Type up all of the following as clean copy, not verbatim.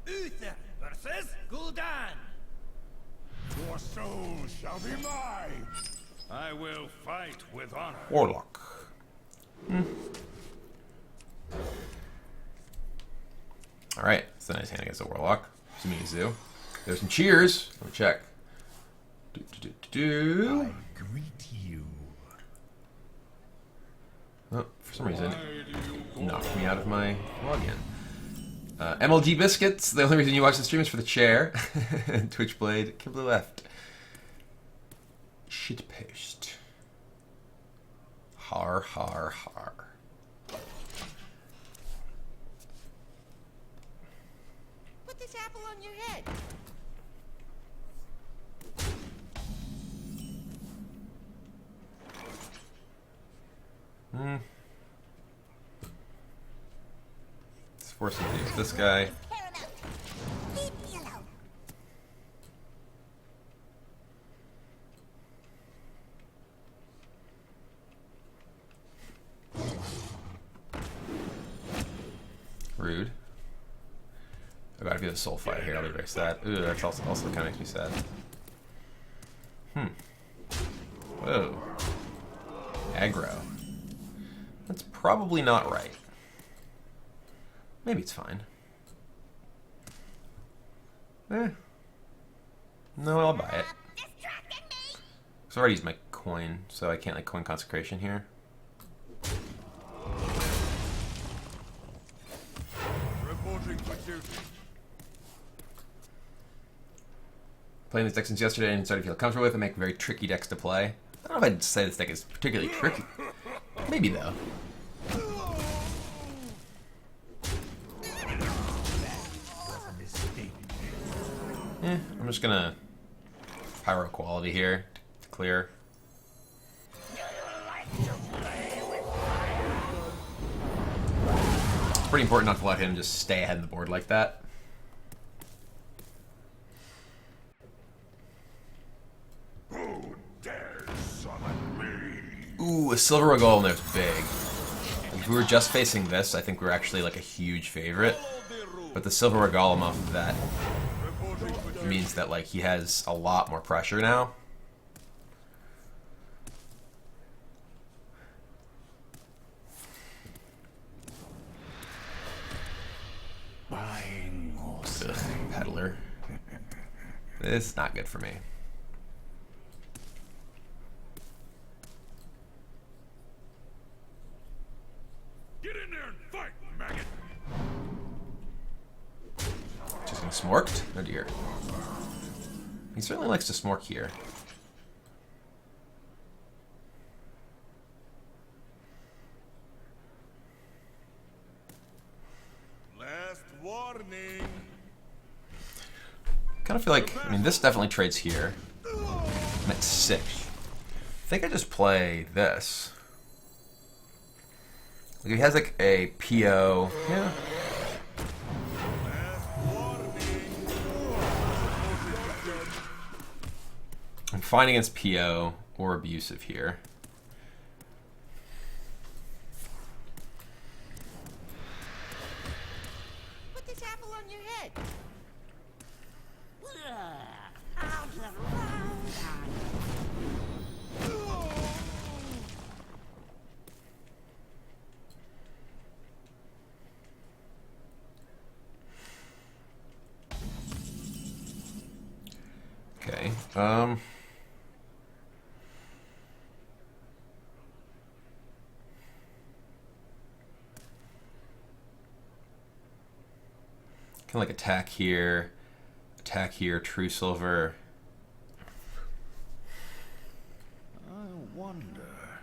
Uther versus Gul'dan. Your soul shall be mine. I will fight with honor. Warlock. Alright, it's a nice hand against a Warlock. Zoo. There's some cheers. Let me check. I greet you. Oh, for some reason, it knocked me out of my login. MLG Biscuits, the only reason you watch the stream is for the chair. Twitchblade, Kibler left. Shitpost. Har, har, har. Put this apple on your head. Let's force him to use this guy. Leave me alone. Rude. I gotta do the soul fight here, I'll be very sad. Ooh, that's also kind of makes me sad. Whoa. Aggro. That's probably not right. Maybe it's fine. No, I'll buy it. I've already used my coin, so I can't like coin consecration here. Reporting for duty. Playing this deck since yesterday and started to feel comfortable with it. Make very tricky decks to play. I don't know if I'd say this deck is particularly tricky. Maybe though. I'm just gonna pyro quality here to clear. It's pretty important not to let him just stay ahead of the board like that. Who dares summon me? Ooh, a silver regal there's big. If we were just facing this, I think we're actually like a huge favorite. But the silver regal off of that means that like he has a lot more pressure now. Buying Ugh, peddler. This is not good for me. Get in there and fight, maggot. Just getting smorked? Oh dear. He certainly likes to smork here. Last warning. Kind of feel like, I mean, this definitely trades here. I'm at 6. I think I just play this. Like, he has like a P.2. Yeah. I'm fine against P.2 or abusive here. Put this apple on your head. Okay. Kind of like attack here, true silver. I wonder.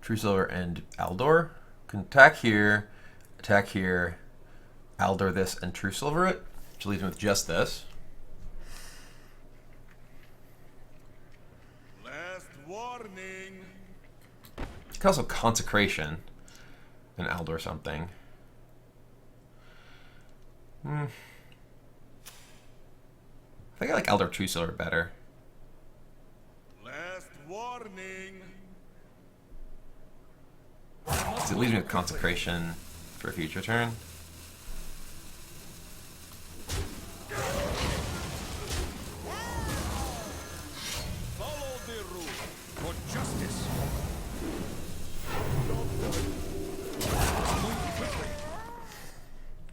True silver and Aldor. Can attack here, Aldor this, and true silver it, which leaves me with just this. Last warning. You can also consecration and Aldor something. I think I like Aldor True Silver better. Last warning. So it leaves me with consecration for a future turn.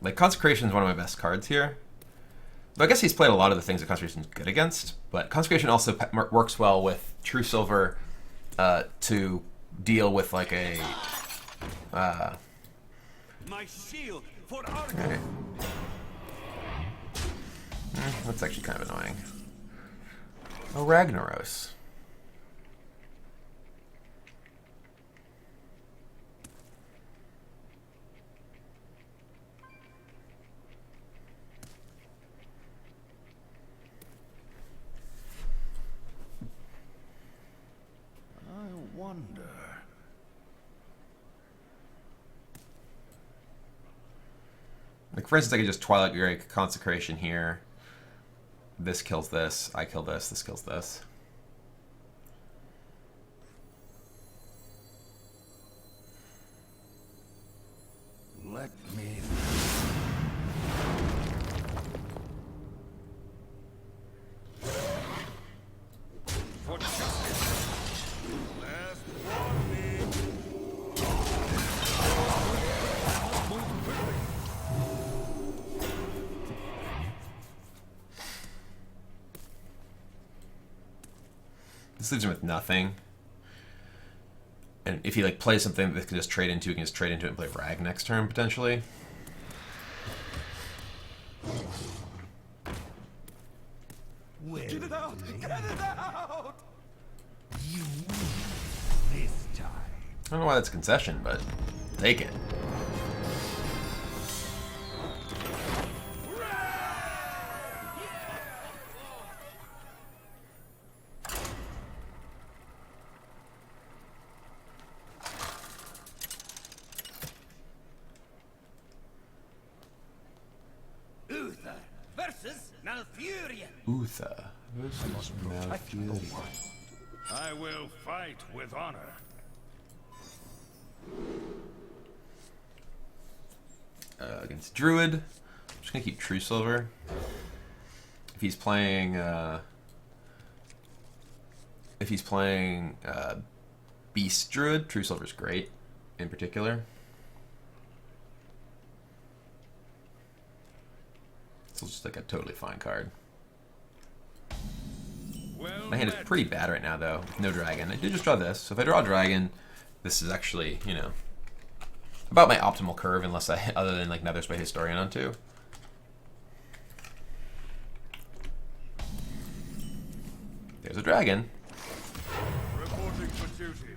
Like, Consecration is one of my best cards here. But I guess he's played a lot of the things that Consecration is good against. But Consecration also works well with True Silver to deal with, like, a... My shield for our Alright. That's actually kind of annoying. Oh, Ragnaros. I wonder. Like, for instance, I could just Twilight Fury Consecration here. This kills this. I kill this. This kills this. Let me. For justice. Last warning. Move quickly. This leaves him with nothing. And if he like plays something that can just trade into, he can just trade into it and play Rag next turn potentially. Get it out! Get it out! You win this time. I don't know why that's a concession, but take it. Uther versus Malfurion. Uther versus Malfurion. I will fight with honor. Against Druid. I'm just gonna keep True Silver. If he's playing Beast Druid, True Silver's great in particular. So it's just like a totally fine card. Well My hand is pretty bad right now though, with no dragon. I did just draw this, so if I draw a dragon, this is actually, you know, about my optimal curve, unless I, other than like Nether's Way Historian onto. There's a dragon. reporting for duty.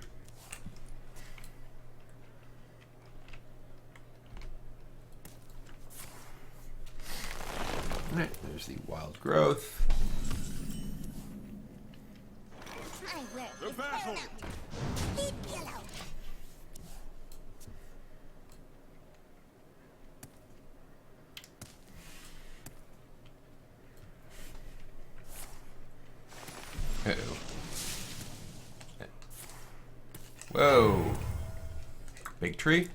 Alright, there's the Wild Growth. I will. The battle. Keep yellow. Uh-oh. Whoa. Big tree?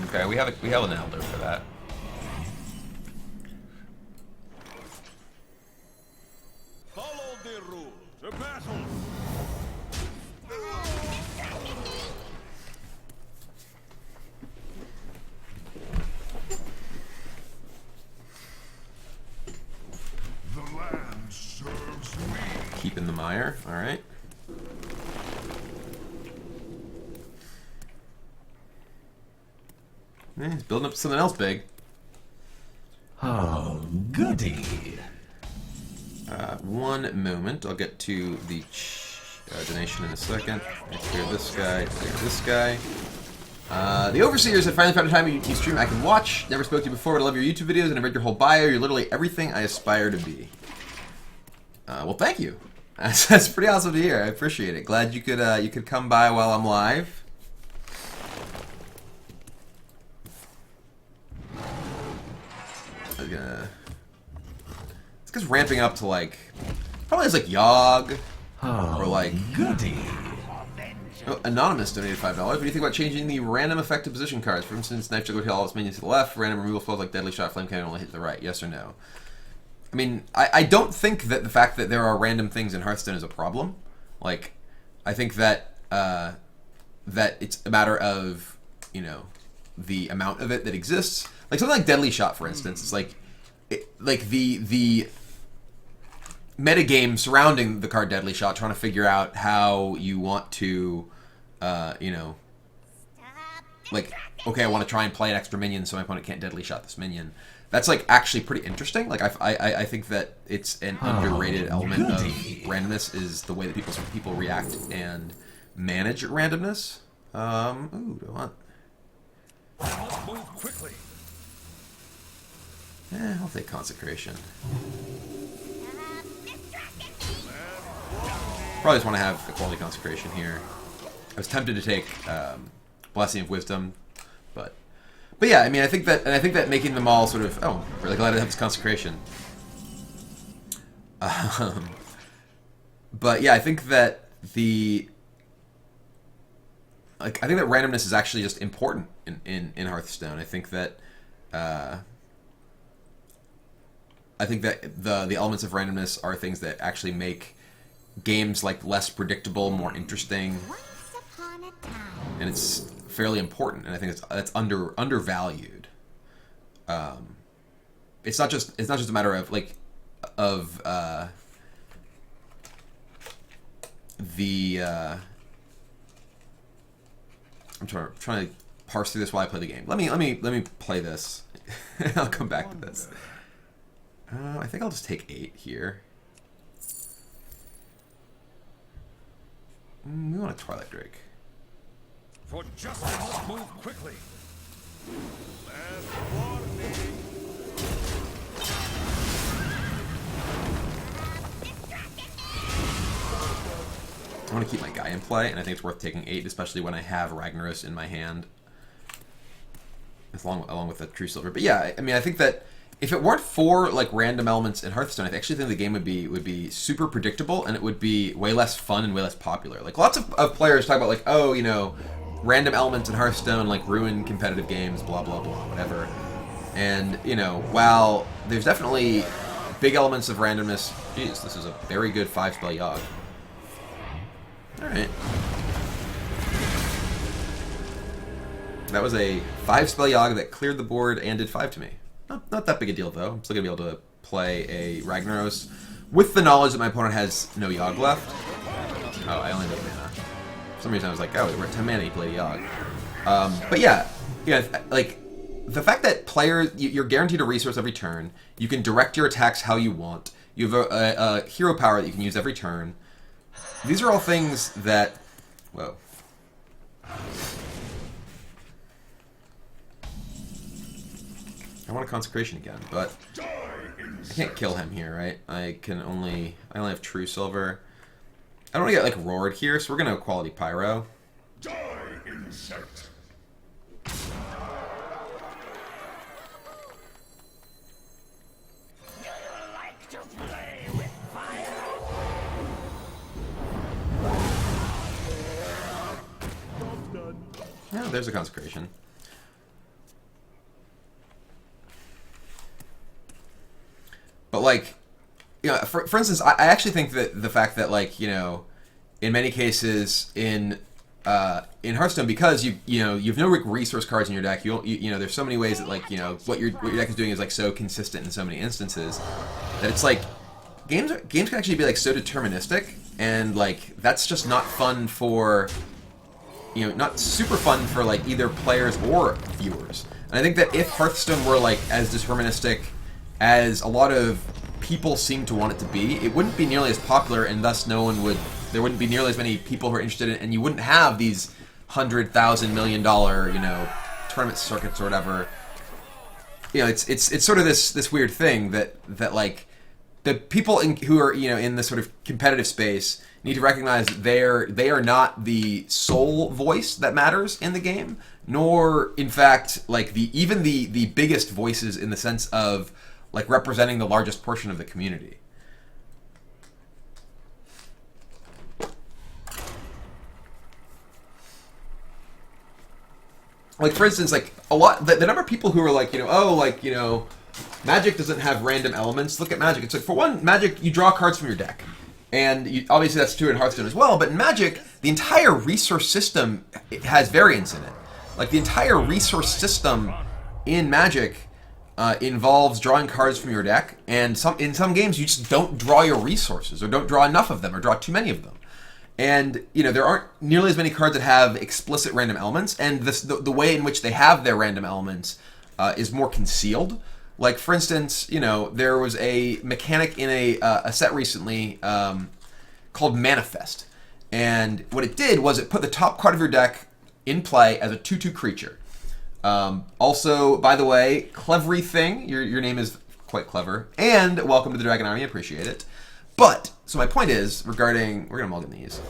Okay, we have an elder for that. Follow the rules. The battle. The land serves me. Keeping the mire, alright. He's building up something else big. Oh, goody. One moment, I'll get to the donation in a second. I clear this guy, clear this guy. The Overseers had finally found a time you stream I can watch. Never spoke to you before, but I love your YouTube videos and I read your whole bio. You're literally everything I aspire to be. Well, thank you. That's pretty awesome to hear. I appreciate it. Glad you could come by while I'm live. It's because ramping up to like probably as like Yogg or like Goody. Oh, Anonymous donated $5. What do you think about changing the random effective position cards? For instance, Knife Juggler all its minions to the left, random removal spells like Deadly Shot, Flame Cannon only hit to the right. Yes or no? I mean, I don't think that the fact that there are random things in Hearthstone is a problem. Like, I think that that it's a matter of, you know, the amount of it that exists. Like something like Deadly Shot, for instance. It's like the metagame surrounding the card Deadly Shot, trying to figure out how you want to, you know, like, okay, I want to try and play an extra minion so my opponent can't Deadly Shot this minion. That's like actually pretty interesting. Like I think that it's an underrated element of randomness is the way that people react and manage randomness. Ooh, do I want? Move quickly. I'll take Consecration. Probably just want to have a quality Consecration here. I was tempted to take Blessing of Wisdom, but yeah, I mean, I think that making them all sort of, oh, I'm really glad I have this Consecration. But yeah, I think that I think that randomness is actually just important in Hearthstone. I think that the elements of randomness are things that actually make games like less predictable, more interesting, and it's fairly important. And I think that's undervalued. It's not just a matter of I'm trying to parse through this while I play the game. Let me play this. I'll come back to this. I think I'll just take 8 here. We want a Twilight Drake. For justice, move quickly. Last warning. I want to keep my guy in play, and I think it's worth taking 8, especially when I have Ragnaros in my hand, along with the True Silver. But yeah, I mean, I think that if it weren't for like random elements in Hearthstone, I actually think the game would be super predictable, and it would be way less fun and way less popular. Like lots of players talk about like, oh, you know, random elements in Hearthstone like ruin competitive games, blah blah blah, whatever. And you know, while there's definitely big elements of randomness, geez, this is a very good 5-spell Yogg. Alright. That was a 5-spell Yogg that cleared the board and did 5 to me. Not that big a deal, though. I'm still going to be able to play a Ragnaros with the knowledge that my opponent has no Yogg left. Oh, I only have 8 mana. For some reason I was like, oh, we're at 10 mana, you played a Yogg. But yeah, like, the fact that players, you're guaranteed a resource every turn, you can direct your attacks how you want, you have a hero power that you can use every turn. These are all things that... Whoa. I want a Consecration again, but I can't kill him here, right? I only have True Silver. I don't want to get, like, roared here, so we're going to Quality Pyro. Die, insect. Yeah, there's a Consecration. But like, you know, for instance, I actually think that the fact that, like, you know, in many cases in Hearthstone, because you have no resource cards in your deck, you know, there's so many ways that, like, you know, what your deck is doing is like so consistent in so many instances that it's like games can actually be like so deterministic, and like that's just not fun for, you know, not super fun for like either players or viewers. And I think that if Hearthstone were like as deterministic as a lot of people seem to want it to be, it wouldn't be nearly as popular, and thus there wouldn't be nearly as many people who are interested in it, and you wouldn't have these $100,000 million, you know, tournament circuits or whatever. You know, it's sort of this weird thing that like the people who are, you know, in this sort of competitive space need to recognize that they are not the sole voice that matters in the game, nor in fact like even the biggest voices in the sense of like representing the largest portion of the community. Like, for instance, like the number of people who are like, you know, oh, like, you know, Magic doesn't have random elements. Look at Magic. It's like, for one, Magic, you draw cards from your deck. And obviously that's true in Hearthstone as well, but in Magic, the entire resource system has variance in it. Like, the entire resource system in Magic involves drawing cards from your deck, and in some games you just don't draw your resources, or don't draw enough of them, or draw too many of them. And, you know, there aren't nearly as many cards that have explicit random elements, and the way in which they have their random elements is more concealed. Like, for instance, you know, there was a mechanic in a set recently called Manifest. And what it did was it put the top card of your deck in play as a 2/2 creature. Also, by the way, clevery thing, your name is quite clever. And welcome to the Dragon Army, I appreciate it. But, so my point is, regarding, we're going to mulligan these,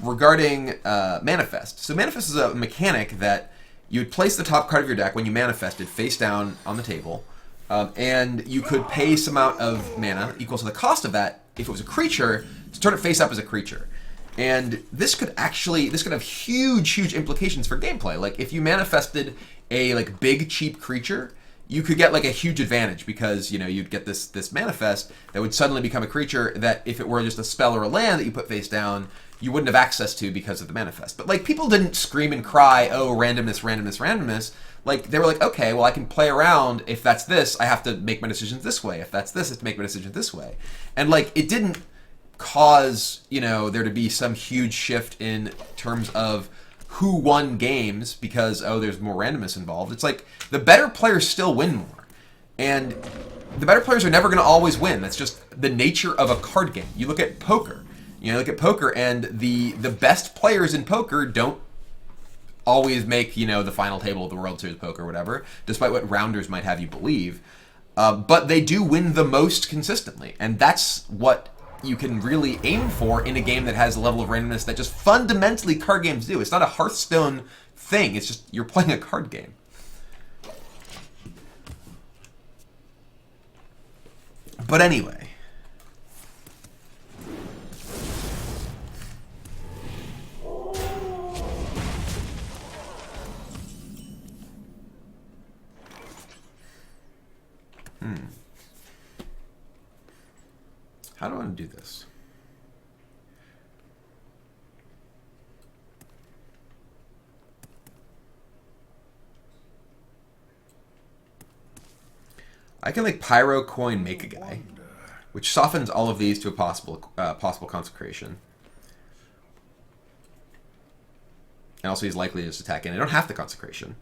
regarding Manifest. So Manifest is a mechanic that you would place the top card of your deck when you manifested face down on the table, and you could pay some amount of mana equal to the cost of that, if it was a creature, to turn it face up as a creature. And this could have huge implications for gameplay. Like, if you manifested a, like, big, cheap creature, you could get, like, a huge advantage, because, you know, you'd get this manifest that would suddenly become a creature that, if it were just a spell or a land that you put face down, you wouldn't have access to because of the manifest. But, like, people didn't scream and cry, oh, randomness, randomness, randomness. Like, they were like, okay, well, I can play around. If that's this, I have to make my decisions this way. If that's this, I have to make my decisions this way. And, like, it didn't cause, you know, there to be some huge shift in terms of who won games because, oh, there's more randomness involved. It's like, the better players still win more. And the better players are never going to always win. That's just the nature of a card game. You look at poker. You know, look at poker, and the best players in poker don't always make, you know, the final table of the World Series of Poker or whatever, despite what rounders might have you believe. But they do win the most consistently. And that's what you can really aim for in a game that has a level of randomness that just fundamentally card games do. It's not a Hearthstone thing. It's just you're playing a card game. But anyway. How do I want to do this? I can, like, Pyro Coin make a guy, which softens all of these to a possible consecration. And also he's likely to just attack in. I don't have the consecration.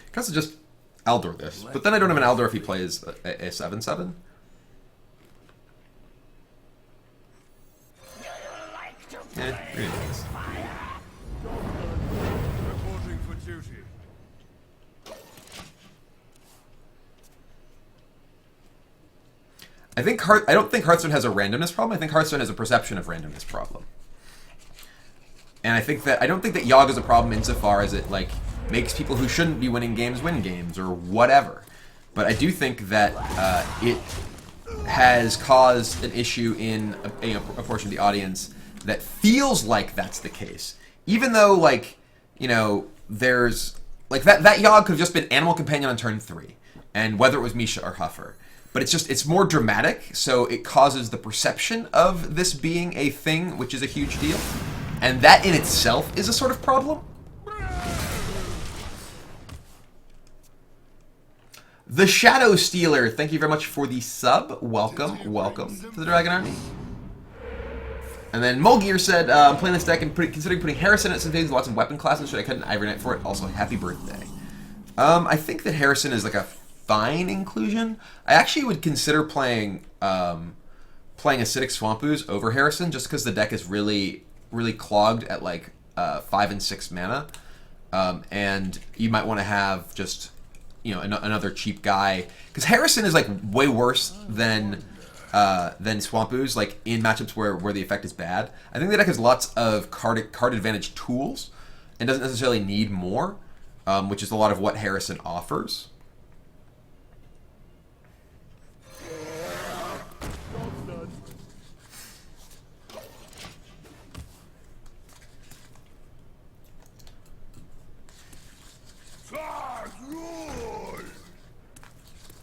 I could just Aldor this, but then I don't have an Aldor if he plays a 7/7. Yeah, really nice. Reporting for duty. I don't think Hearthstone has a randomness problem. I think Hearthstone has a perception of randomness problem. And I don't think that Yogg is a problem insofar as it, like, makes people who shouldn't be winning games win games or whatever. But I do think that it has caused an issue in a portion of the audience that feels like that's the case. Even though, like, you know, there's, like, that Yogg could have just been Animal Companion on turn 3, and whether it was Misha or Huffer. But it's more dramatic, so it causes the perception of this being a thing, which is a huge deal. And that in itself is a sort of problem. The Shadow Stealer, thank you very much for the sub. Welcome, welcome to the Dragon Army. And then Mulgear said, I'm playing this deck and considering putting Harrison at some things, lots of weapon classes. Should I cut an Ivory Knight for it? Also, happy birthday. I think that Harrison is like a fine inclusion. I actually would consider playing Acidic Swamp Ooze over Harrison, just because the deck is really clogged at like 5 and 6 mana. And you might want to have just, you know, another cheap guy, because Harrison is like way worse than Swamp Ooze, like in matchups where the effect is bad. I think the deck has lots of card advantage tools and doesn't necessarily need more, which is a lot of what Harrison offers.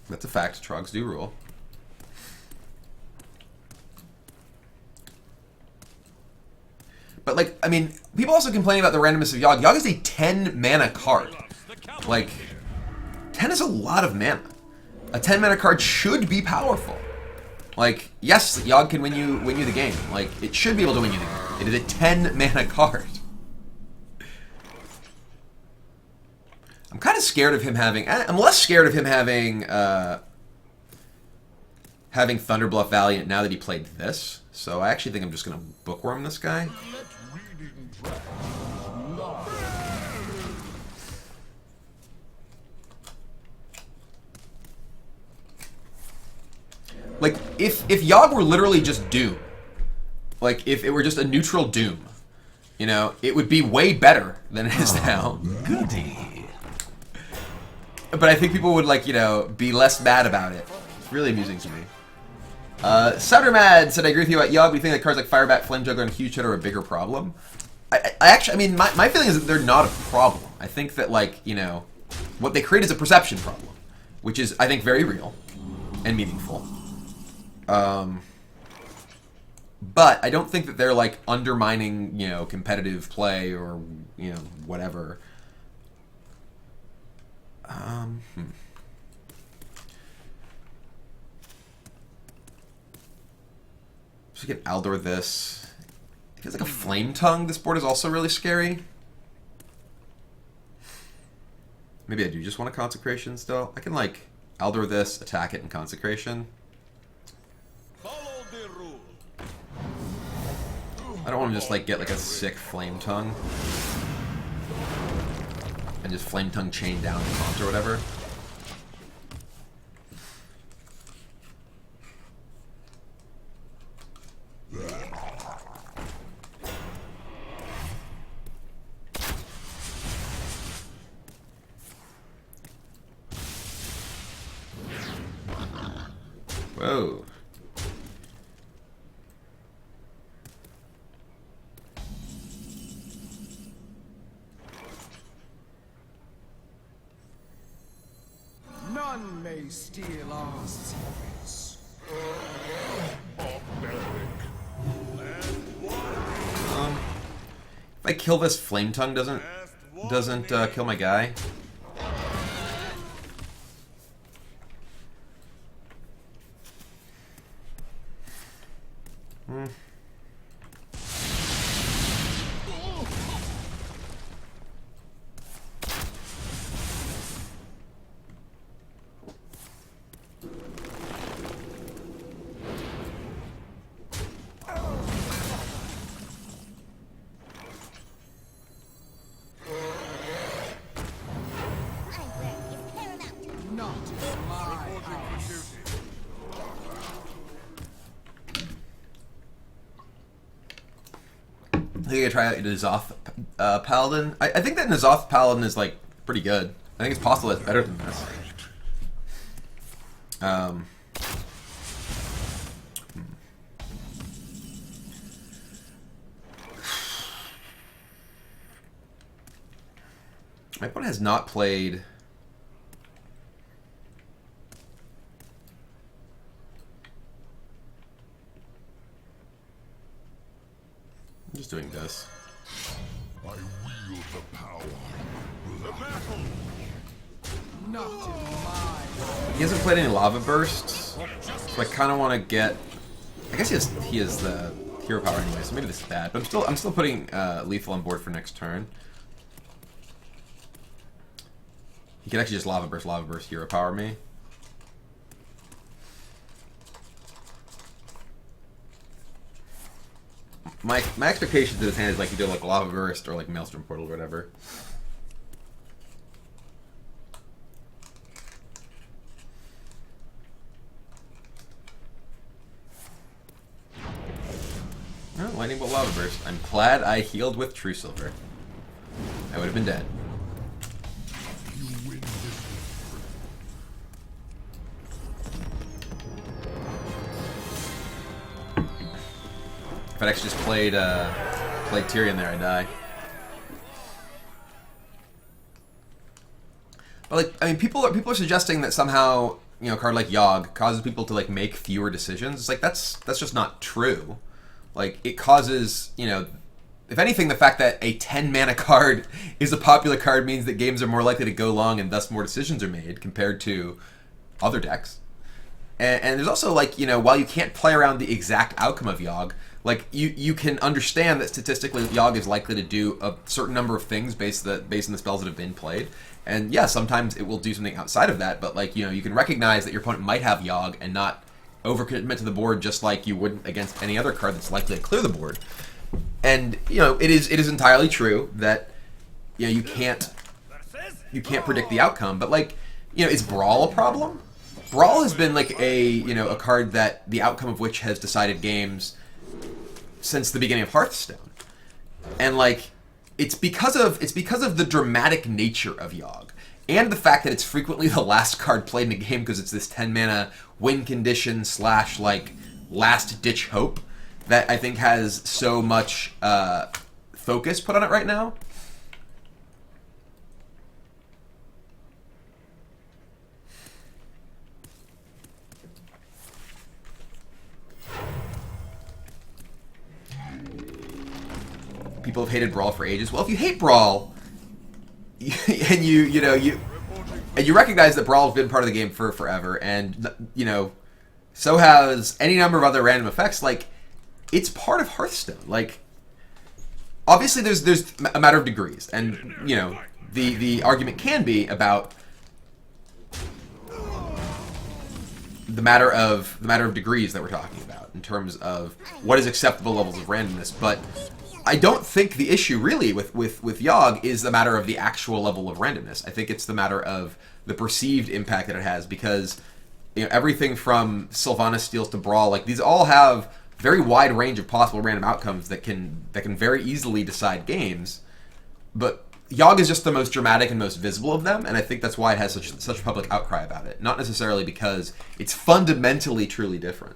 That's a fact. Trogs do rule. But, like, I mean, people also complain about the randomness of Yogg. Yogg is a 10 mana card. Like, 10 is a lot of mana. A 10 mana card should be powerful. Like, yes, Yogg can win you the game. Like, it should be able to win you the game. It is a 10 mana card. I'm kind of scared of him having... I'm less scared of him having... having Thunderbluff Valiant now that he played this. So I actually think I'm just going to bookworm this guy. Like, if Yogg were literally just Doom, like, if it were just a neutral Doom, you know, it would be way better than it is now. Goody. But I think people would, like, you know, be less mad about it. It's really amusing to me. Suttermad said, I agree with you about Yogg. We think that cards like Firebat, Flame Juggler, and Huge Hit are a bigger problem. I mean, my feeling is that they're not a problem. I think that, like, you know, what they create is a perception problem, which is, I think, very real and meaningful. But I don't think that they're, like, undermining, you know, competitive play or, you know, whatever. So we can Aldor this. It feels like a Flame Tongue. This board is also really scary. Maybe I do just want a Consecration still. I can, like, Aldor this, attack it in Consecration. I don't want to just, like, get, like, a sick Flame Tongue. And just Flame Tongue chain down the taunt or whatever. Whoa. None may steal our secrets. If I kill this, Flame Tongue doesn't kill my guy. I think I try out N'Zoth Paladin. I think that N'Zoth Paladin is, like, pretty good. I think it's possible it's better than this. My opponent has not played... I'm just doing this. I wield the power. The battle. Not in my... He hasn't played any Lava Bursts, so I kind of want to get... I guess he has the hero power anyway, so maybe this is bad. But I'm still putting Lethal on board for next turn. He can actually just Lava Burst, hero power me. My expectation to this hand is like you do like Lava Burst or like Maelstrom Portal or whatever. Oh, Lightning Bolt Lava Burst. I'm glad I healed with True Silver. I would have been dead. If I'd actually just played Tyrion there, I die. But like, I mean, people are suggesting that somehow, you know, a card like Yogg causes people to like make fewer decisions. It's like that's just not true. Like, it causes, you know, if anything, the fact that a 10 mana card is a popular card means that games are more likely to go long and thus more decisions are made compared to other decks. And there's also, like, you know, while you can't play around the exact outcome of Yogg, like, you can understand that statistically Yogg is likely to do a certain number of things based on the spells that have been played. And yeah, sometimes it will do something outside of that, but, like, you know, you can recognize that your opponent might have Yogg and not overcommit to the board just like you would against any other card that's likely to clear the board. And, you know, it is entirely true that, you know, you can't predict the outcome, but, like, you know, is Brawl a problem? Brawl has been, like, a card that the outcome of which has decided games since the beginning of Hearthstone. And, like, it's because of the dramatic nature of Yogg, and the fact that it's frequently the last card played in a game because it's this 10 mana win condition / like last ditch hope that I think has so much focus put on it right now. People have hated Brawl for ages. Well, if you hate Brawl, and you recognize that Brawl has been part of the game for forever, and, you know, so has any number of other random effects, like, it's part of Hearthstone. Like, obviously there's a matter of degrees, and, you know, the argument can be about the matter of degrees that we're talking about in terms of what is acceptable levels of randomness, but I don't think the issue really with Yogg is the matter of the actual level of randomness. I think it's the matter of the perceived impact that it has, because, you know, everything from Sylvanas Steels to Brawl, like, these all have very wide range of possible random outcomes that can very easily decide games. But Yogg is just the most dramatic and most visible of them, and I think that's why it has such a public outcry about it. Not necessarily because it's fundamentally truly different.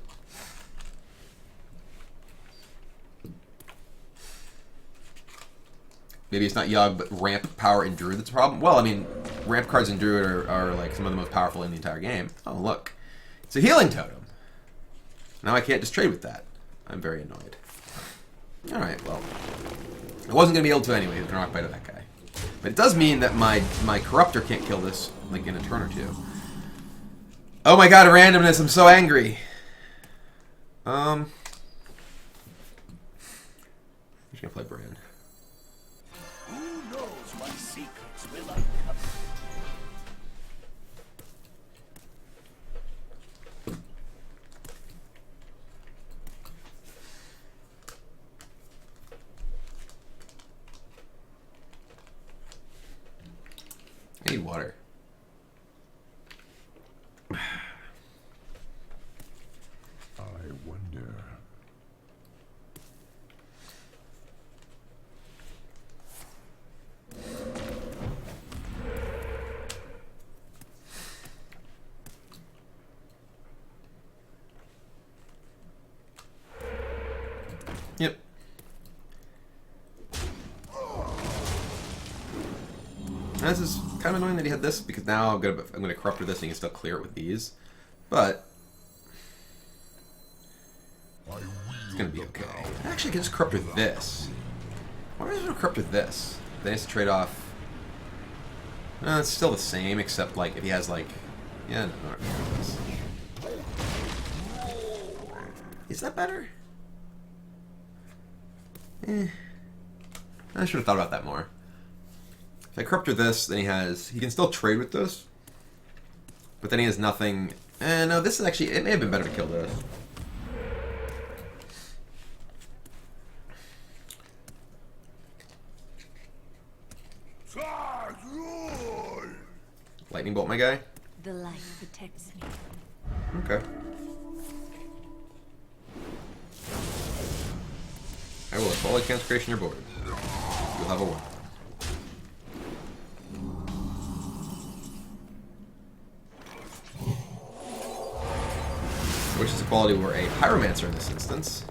Maybe it's not Yogg, but ramp, power, and Druid that's a problem. Well, I mean, ramp cards and Druid are like some of the most powerful in the entire game. Oh, look. It's a healing totem. Now I can't just trade with that. I'm very annoyed. Alright, well. I wasn't going to be able to anyway with Rock Bite of that guy. But it does mean that my Corruptor can't kill this, like, in a turn or two. Oh my god, randomness, I'm so angry. I'm just going to play Brand. I need water. I wonder. Yep. This is kind of annoying that he had this, because now I'm gonna corrupt this and he can still clear it with these. But it's gonna be okay. Actually, I can just corrupt with this. Why am I gonna corrupt with this? Then he has to trade off. No, it's still the same, except, like, if he has, like, yeah, no, is that better? I should have thought about that more. If I corrupt with this, then he can still trade with this, but then he has nothing. No, this is actually, it may have been better to kill this. Lightning bolt, my guy. The light protects me. Okay. I will apply consecration your board. You'll have a 1. Which is a quality were a Pyromancer in this instance.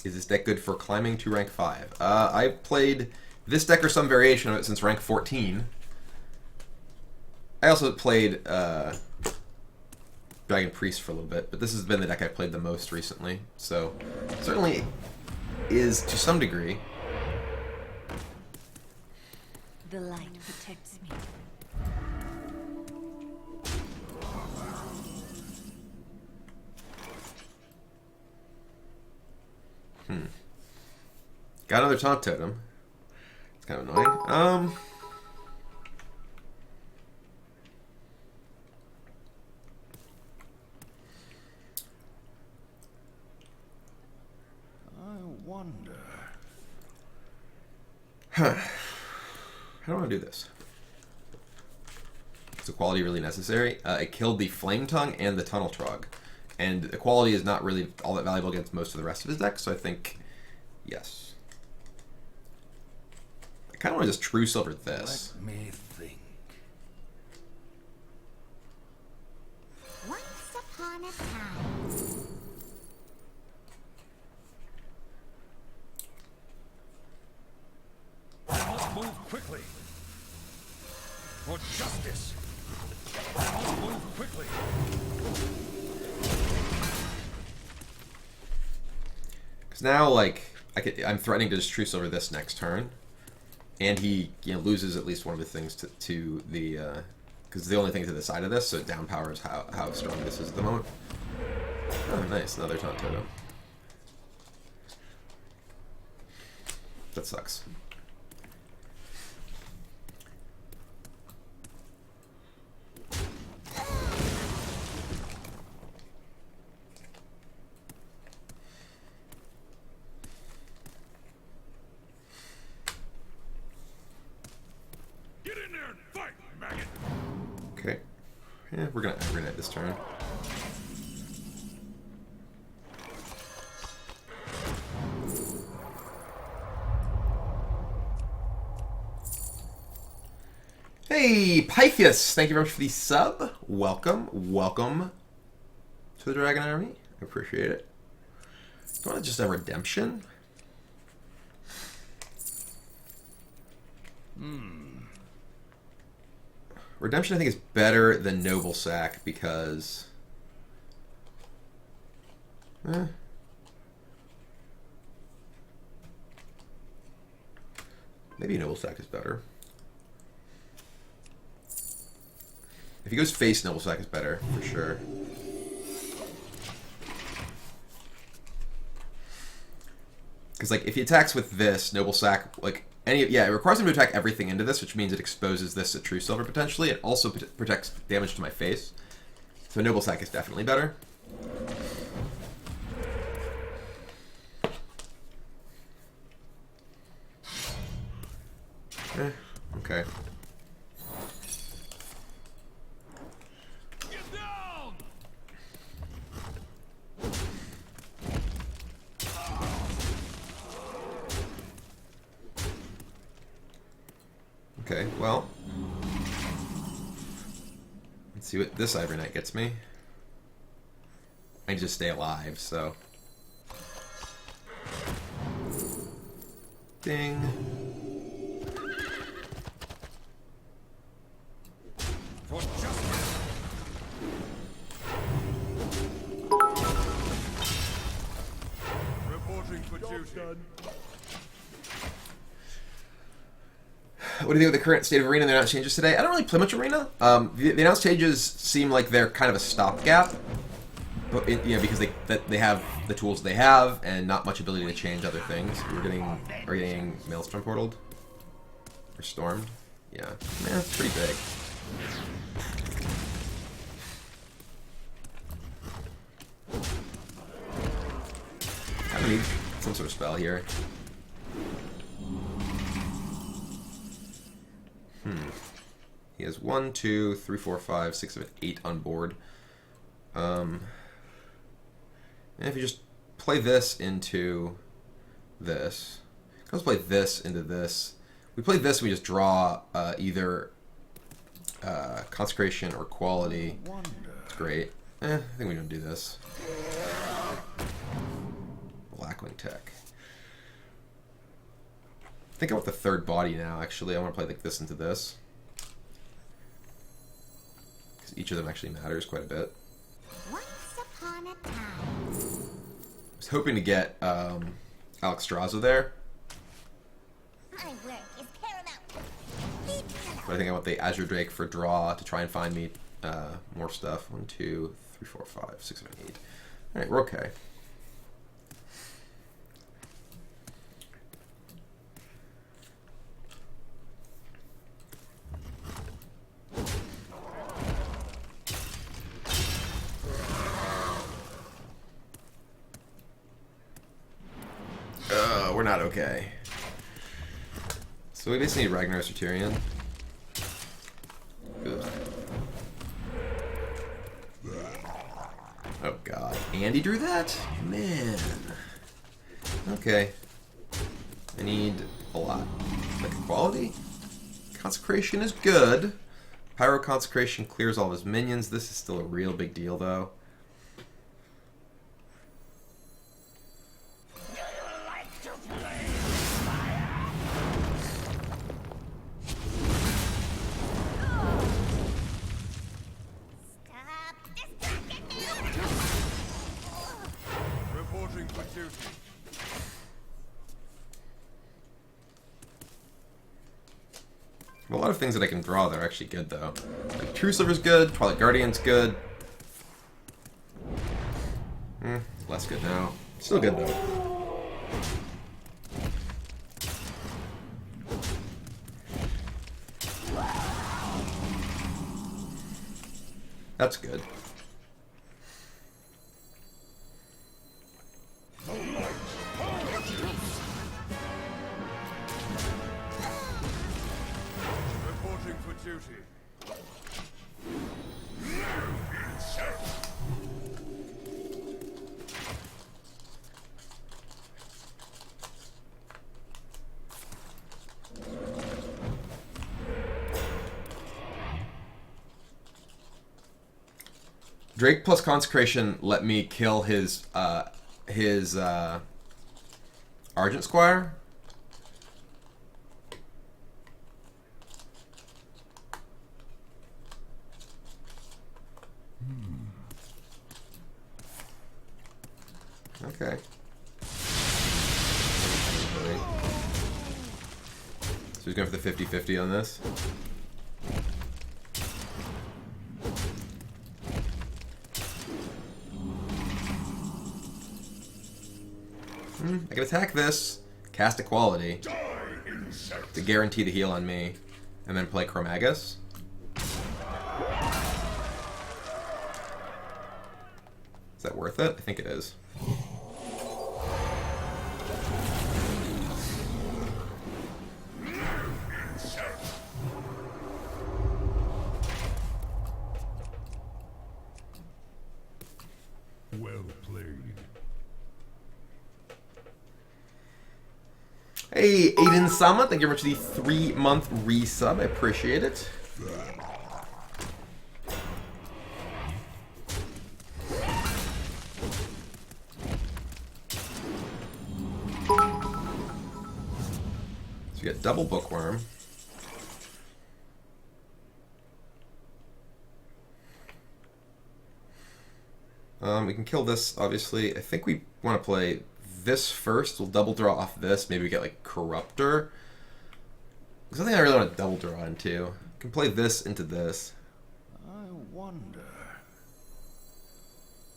Is this deck good for climbing to rank 5? I've played this deck or some variation of it since rank 14. I also played Dragon Priest for a little bit, but this has been the deck I played the most recently, so certainly is to some degree. The light protects me. Got another taunt totem. It's kind of annoying. Wonder. How do I want to do this? Is equality really necessary? It killed the Flame Tongue and the Tunnel Trog. And equality is not really all that valuable against most of the rest of his deck, so I think, yes. I kind of want to just True Silver this. Let me think. Once upon a time. I must move quickly. For justice. I must move quickly. Because now, like, I'm threatening to just True Silver this next turn. And he, loses at least one of the things to the, because the only thing to the side of this, so it downpowers how strong this is at the moment. Oh, nice, another taunt totem. That sucks. Get in there and fight, maggot. Okay. Yeah, we're gonna aggregate this turn. Hey, Pythias! Thank you very much for the sub. Welcome, welcome to the Dragon Army. I appreciate it. Do you want just a redemption? Redemption, I think, is better than Noble Sack because... Maybe Noble Sack is better. If he goes face, Noble Sack is better, for sure. Because, like, if he attacks with this, Noble Sack, like, it requires him to attack everything into this, which means it exposes this to True Silver, potentially. It also protects damage to my face. So Noble Sack is definitely better. Okay. Get down! Okay, well. Let's see what this Ivory Knight gets me. I need to just stay alive, so. Ding. For justice. Reporting for duty. What do you think of the current state of Arena and the announced changes today? I don't really play much Arena. The announced changes seem like they're kind of a stopgap, but because they have the tools they have and not much ability to change other things. We're getting Maelstrom portaled or stormed. Yeah, it's pretty big. I need some sort of spell here. He has 1, 2, 3, 4, 5, 6, 7, 8 on board. And if you just play this into this, let's play this into this. We play this, we just draw either Consecration or Quality. It's great. I think we don't do this. Blackwing Tech. Think about the third body now, actually. I want to play like this into this. Because each of them actually matters quite a bit. Once upon a time. I was hoping to get Alex Straza there, My work is paramount. but I think I want the Azure Drake for draw to try and find me more stuff. 1, 2, 3, 4, 5, 6, 7, 8. All right, we're okay. We're not okay. So we basically need Ragnar's Tyrion. Ugh. Oh god. And he drew that? Man. Okay. I need a lot. Like quality? Consecration is good. Pyro Consecration clears all of his minions. This is still a real big deal though. Stop distracting me. Reporting for duty. A lot of things that I can draw that are actually good though. Like True Silver's good, Twilight Guardian's good. Less good now. Still good though. That's good. Reporting for duty. Drake plus Consecration let me kill his Argent Squire. Okay. So he's going for the 50-50 on this. I can attack this, cast Equality to guarantee the heal on me, and then play Chromagus. Is that worth it? I think it is. Well played. Hey, Aiden Sama, thank you very much for the 3-month resub. I appreciate it. So you got double Bookworm. We can kill this, obviously. I think we want to play this first. We'll double draw off this. Maybe we get like Corruptor. Something I really want to double draw into. I can play this into this. I wonder.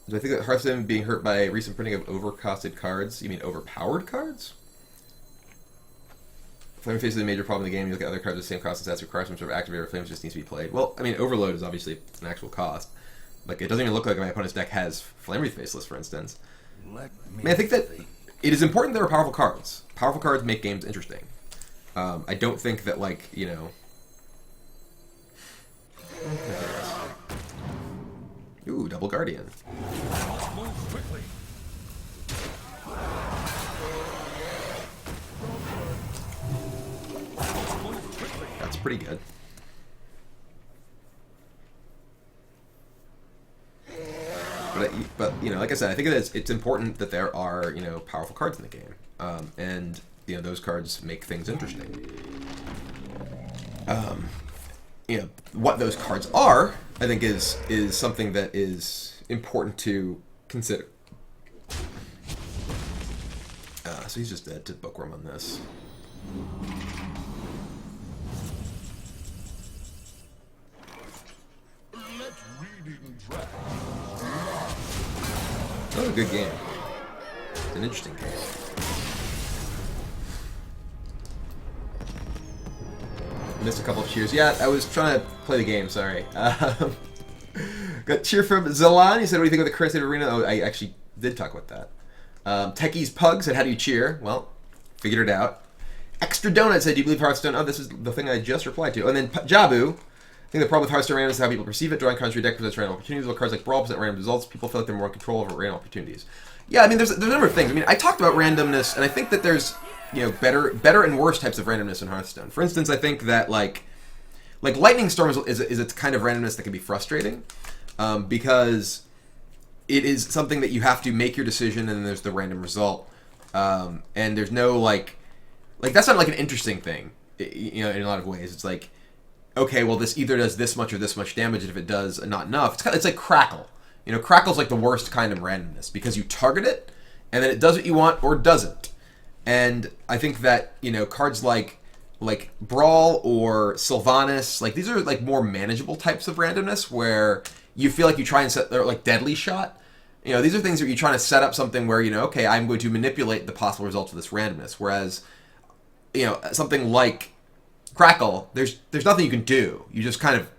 Do I think that Hearthstone being hurt by recent printing of overcosted cards? You mean overpowered cards? Flame faces a major problem in the game. You look at other cards with the same cost as stats require some sort of activator. Flames just needs to be played. Well, I mean, Overload is obviously an actual cost. Like, it doesn't even look like my opponent's deck has Flame Wreath Faceless, for instance. Let I me mean, I think that it is important there are powerful cards. Powerful cards make games interesting. I don't think that, like, you know... Ooh, Double Guardian. move quickly. Move quickly. That's pretty good. But you know, like I said, I think it's important that there are, you know, powerful cards in the game, and you know, those cards make things interesting. You know what those cards are. I think is something that is important to consider. So he's just dead to bookworm on this. Oh, a good game. It's an interesting game. Missed a couple of cheers. Yeah, I was trying to play the game, sorry. Got cheer from Zalan. He said, what do you think of the current state of arena? Oh, I actually did talk about that. Techie's Pug said, how do you cheer? Well, figured it out. Extra Donut said, do you believe Hearthstone? Oh, this is the thing I just replied to. And then Jabu, I think the problem with Hearthstone random is how people perceive it. Drawing cards to your deck presents random opportunities, while cards like Brawl present random results. People feel like they're more in control over random opportunities. Yeah, I mean, there's a number of things. I mean, I talked about randomness, and I think that there's, you know, better and worse types of randomness in Hearthstone. For instance, I think that like Lightning Storm is a kind of randomness that can be frustrating, because it is something that you have to make your decision, and then there's the random result, and there's no like that's not like an interesting thing, you know, in a lot of ways. It's like, okay, well, this either does this much or this much damage, and if it does not enough, it's like Crackle. You know, Crackle's like the worst kind of randomness, because you target it, and then it does what you want or doesn't. And I think that, you know, cards like Brawl or Sylvanas, like these are like more manageable types of randomness, where you feel like you try and set, they're like Deadly Shot. You know, these are things where you're trying to set up something where, you know, okay, I'm going to manipulate the possible results of this randomness. Whereas, you know, something like Crackle, there's nothing you can do. You just kind of,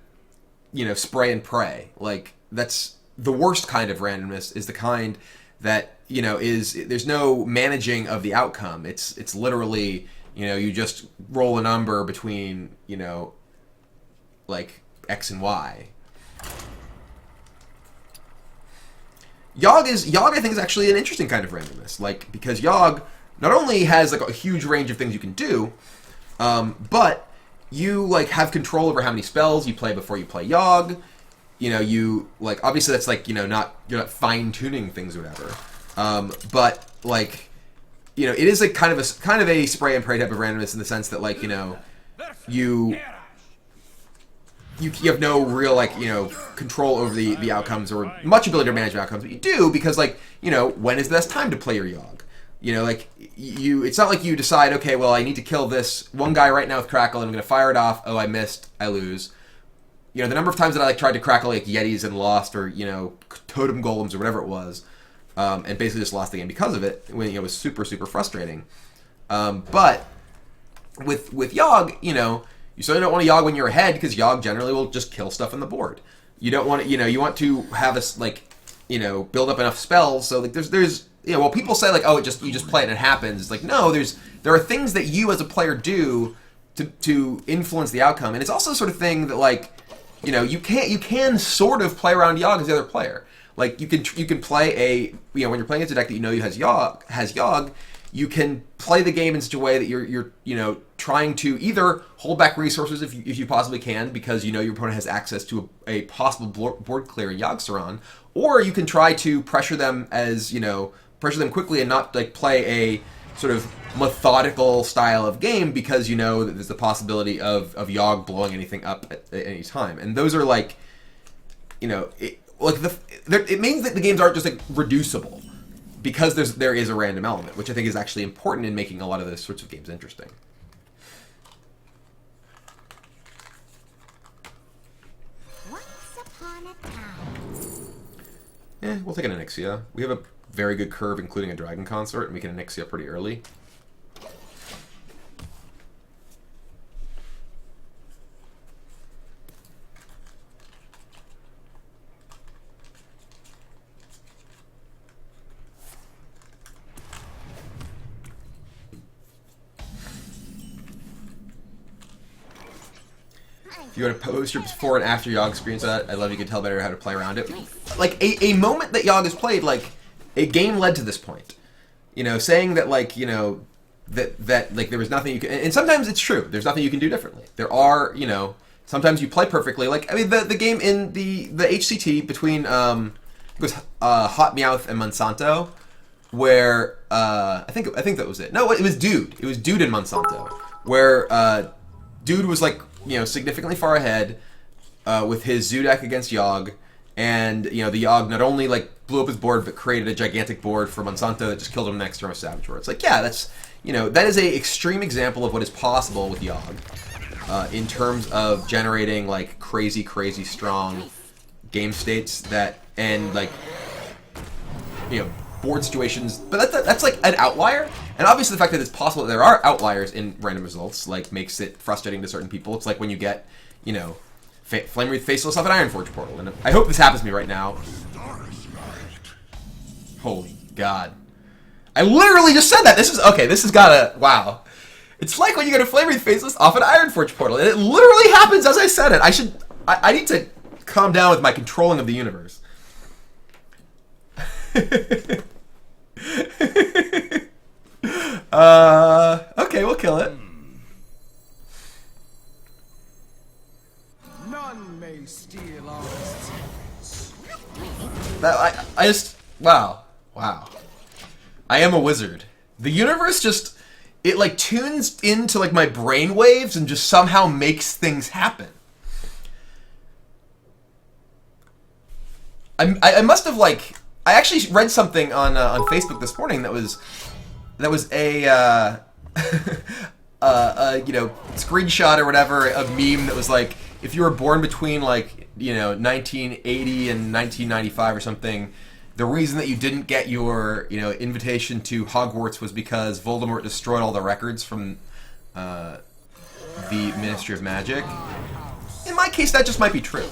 you know, spray and pray. Like, that's the worst kind of randomness, is the kind that, you know, there's no managing of the outcome. It's literally, you know, you just roll a number between, you know, like X and Y. Yogg I think is actually an interesting kind of randomness, like, because Yogg not only has like a huge range of things you can do, but you like have control over how many spells you play before you play Yogg. You know, you like, obviously that's like, you know, you're not fine tuning things or whatever, but like, you know, it is like kind of a spray and pray type of randomness, in the sense that, like, you know, you have no real, like, you know, control over the outcomes, or much ability to manage outcomes, but you do, because, like, you know, when is the best time to play your Yogg? You know, like, it's not like you decide, okay, well, I need to kill this one guy right now with Crackle, and I'm going to fire it off. Oh, I missed. I lose. You know, the number of times that I like tried to Crackle like Yetis and lost, or, you know, Totem Golems or whatever it was, and basically just lost the game because of it, when, you know, it was super, super frustrating. But with Yogg, you know, you certainly don't want to Yogg when you're ahead, because Yogg generally will just kill stuff on the board. You don't want to, you know, you want to have us, like, you know, build up enough spells, so like there's you know, well, people say like, oh, you just play it and it happens. It's like, no, there are things that you as a player do to influence the outcome, and it's also the sort of thing that, like, you know, you can sort of play around Yogg as the other player. Like, you can play you know, when you're playing against a deck that you know has Yogg, you can play the game in such a way that you're you know, trying to either hold back resources if you possibly can, because you know your opponent has access to a possible board clearing Yogg-Saron, or you can try to pressure them quickly and not like play a sort of methodical style of game, because you know that there's the possibility of Yogg blowing anything up at any time. And those are like, you know, it means that the games aren't just like reducible, because there is a random element, which I think is actually important in making a lot of those sorts of games interesting. Once upon a time. We'll take an Onyxia. We have a very good curve, including a Dragon Consort, and we can Onyxia pretty early. If you want to post your before and after Yogg experience of that, I love you can tell better how to play around it. Like, a moment that Yogg has played, like, a game led to this point. You know, saying that, like, you know, that like, there was nothing you can... And sometimes it's true. There's nothing you can do differently. There are, you know, sometimes you play perfectly. Like, I mean, the game in the HCT between, it was Hot Meowth and Monsanto, where, I think that was it. No, it was Dude. It was Dude and Monsanto, where, Dude was, like, you know, significantly far ahead, with his zoo deck against Yogg, and the Yogg not only like blew up his board but created a gigantic board for Monsanto that just killed him next turn with Savage Roar. It's like, yeah, that's that is a extreme example of what is possible with Yogg in terms of generating like crazy strong game states that and like board situations. But that's like an outlier, and obviously the fact that it's possible that there are outliers in random results like makes it frustrating to certain people. It's like when you get Flame Wreath Faceless off an Ironforge portal, and I hope this happens to me right now. Holy God. I literally just said that! This has gotta... Wow. It's like when you get a Flame Wreath Faceless off an Ironforge portal, and it literally happens as I said it. I need to calm down with my controlling of the universe. Okay, we'll kill it. None may steal our secrets. I just... Wow. I am a wizard. The universe just... It, like, tunes into, like, my brain waves and just somehow makes things happen. I must have, like... I actually read something on Facebook this morning that was a screenshot or whatever, a meme that was like, if you were born between like 1980 and 1995 or something, the reason that you didn't get your invitation to Hogwarts was because Voldemort destroyed all the records from the Ministry of Magic. In my case, that just might be true.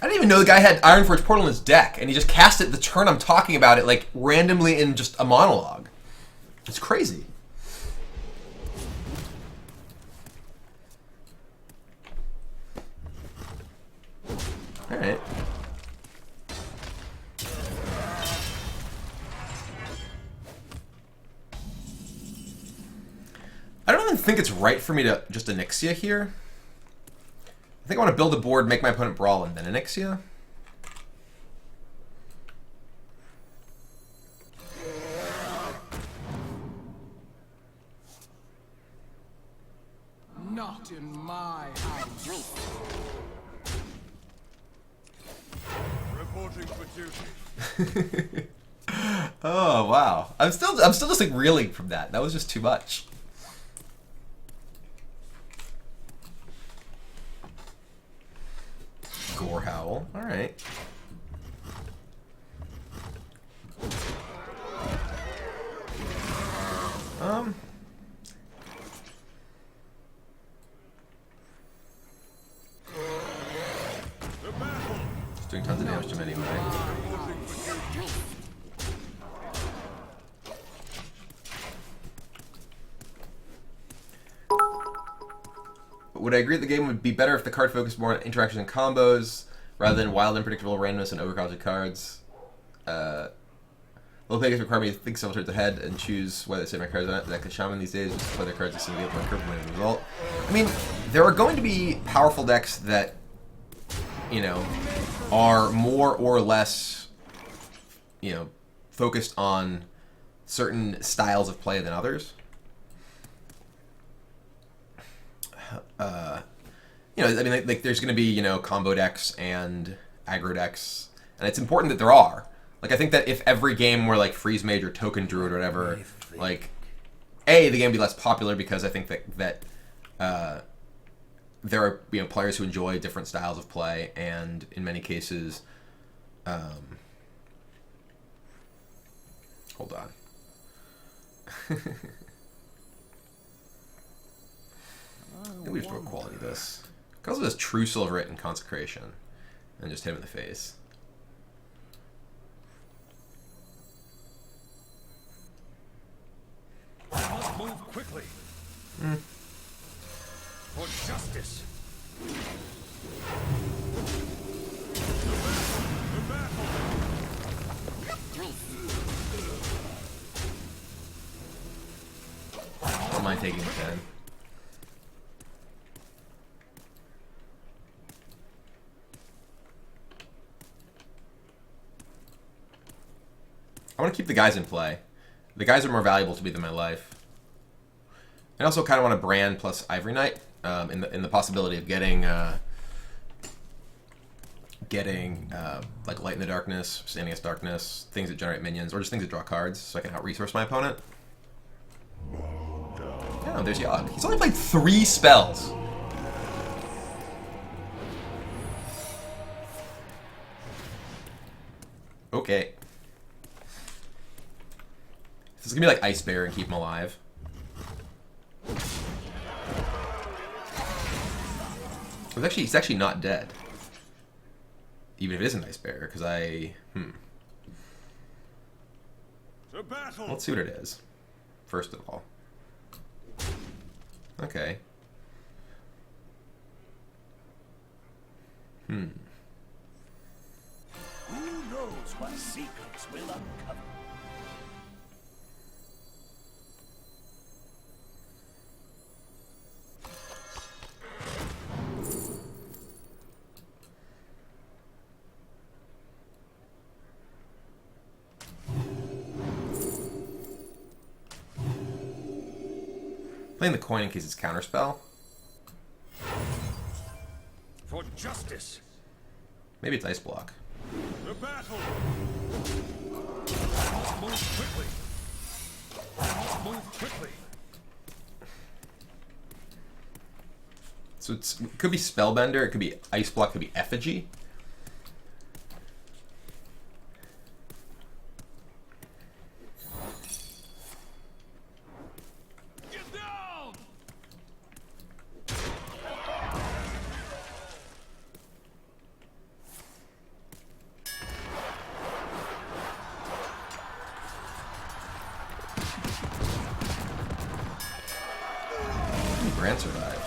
I didn't even know the guy had Ironforge Portal in his deck, and he just cast it the turn I'm talking about it, like, randomly in just a monologue. It's crazy. Alright. I don't even think it's right for me to just Onyxia here. I think I want to build a board, make my opponent brawl, and then Onyxia. Not in my house. Reporting for duty. Oh wow! I'm still just like reeling from that. That was just too much. Gore Howl. All right. Just doing tons of damage to him anyway. Would I agree that the game would be better if the card focused more on interactions and combos rather than wild, unpredictable randomness and overcrowded cards? Low play require me to think several turns ahead and choose whether to save my cards or not. Like the Shaman these days, just play their cards and see the open curve winning result. I mean, there are going to be powerful decks that, are more or less, focused on certain styles of play than others. I mean, like there's going to be, combo decks and aggro decks, and it's important that there are. Like, I think that if every game were like Freeze Mage or Token Druid or whatever, like, the game would be less popular because I think that there are players who enjoy different styles of play, and in many cases, hold on. I think we just throw quality this. Could also just True Silver it in Consecration and just hit him in the face. I must move quickly. For justice. I don't mind taking a 10. I want to keep the guys in play. The guys are more valuable to me than my life. I also kind of want to brand plus Ivory Knight in the possibility of getting like Light in the Darkness, Standing Against Darkness, things that generate minions, or just things that draw cards, so I can out-resource my opponent. Oh, there's Yogg. He's only played 3 spells. Okay. This is gonna be like Ice Bear and keep him alive. He's actually not dead. Even if it is an Ice Bear, because let's see what it is. First of all. Okay. Who knows what secrets will uncover? Playing the coin in case it's counterspell. For justice. Maybe it's Ice Block. The battle. Move quickly. Move quickly. So it could be Spellbender, it could be Ice Block, it could be Effigy. Get down! Grant survived.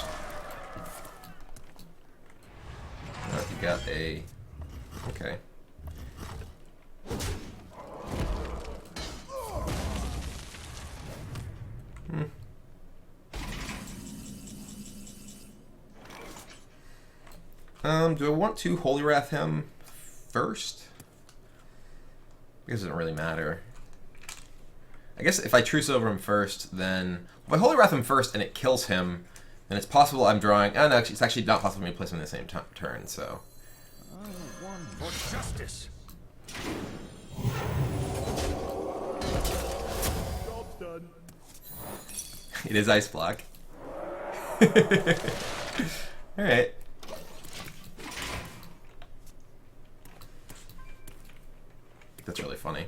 You got a... Okay. Do I want to Holy Wrath him first? I guess it doesn't really matter. I guess if I True Silver him first, then... If I Holy Wrath him first and it kills him, then it's possible I'm drawing... Oh no, it's actually not possible for me to place him in the same turn, so... For justice. Job's done. It is Ice Block. Alright. That's really funny.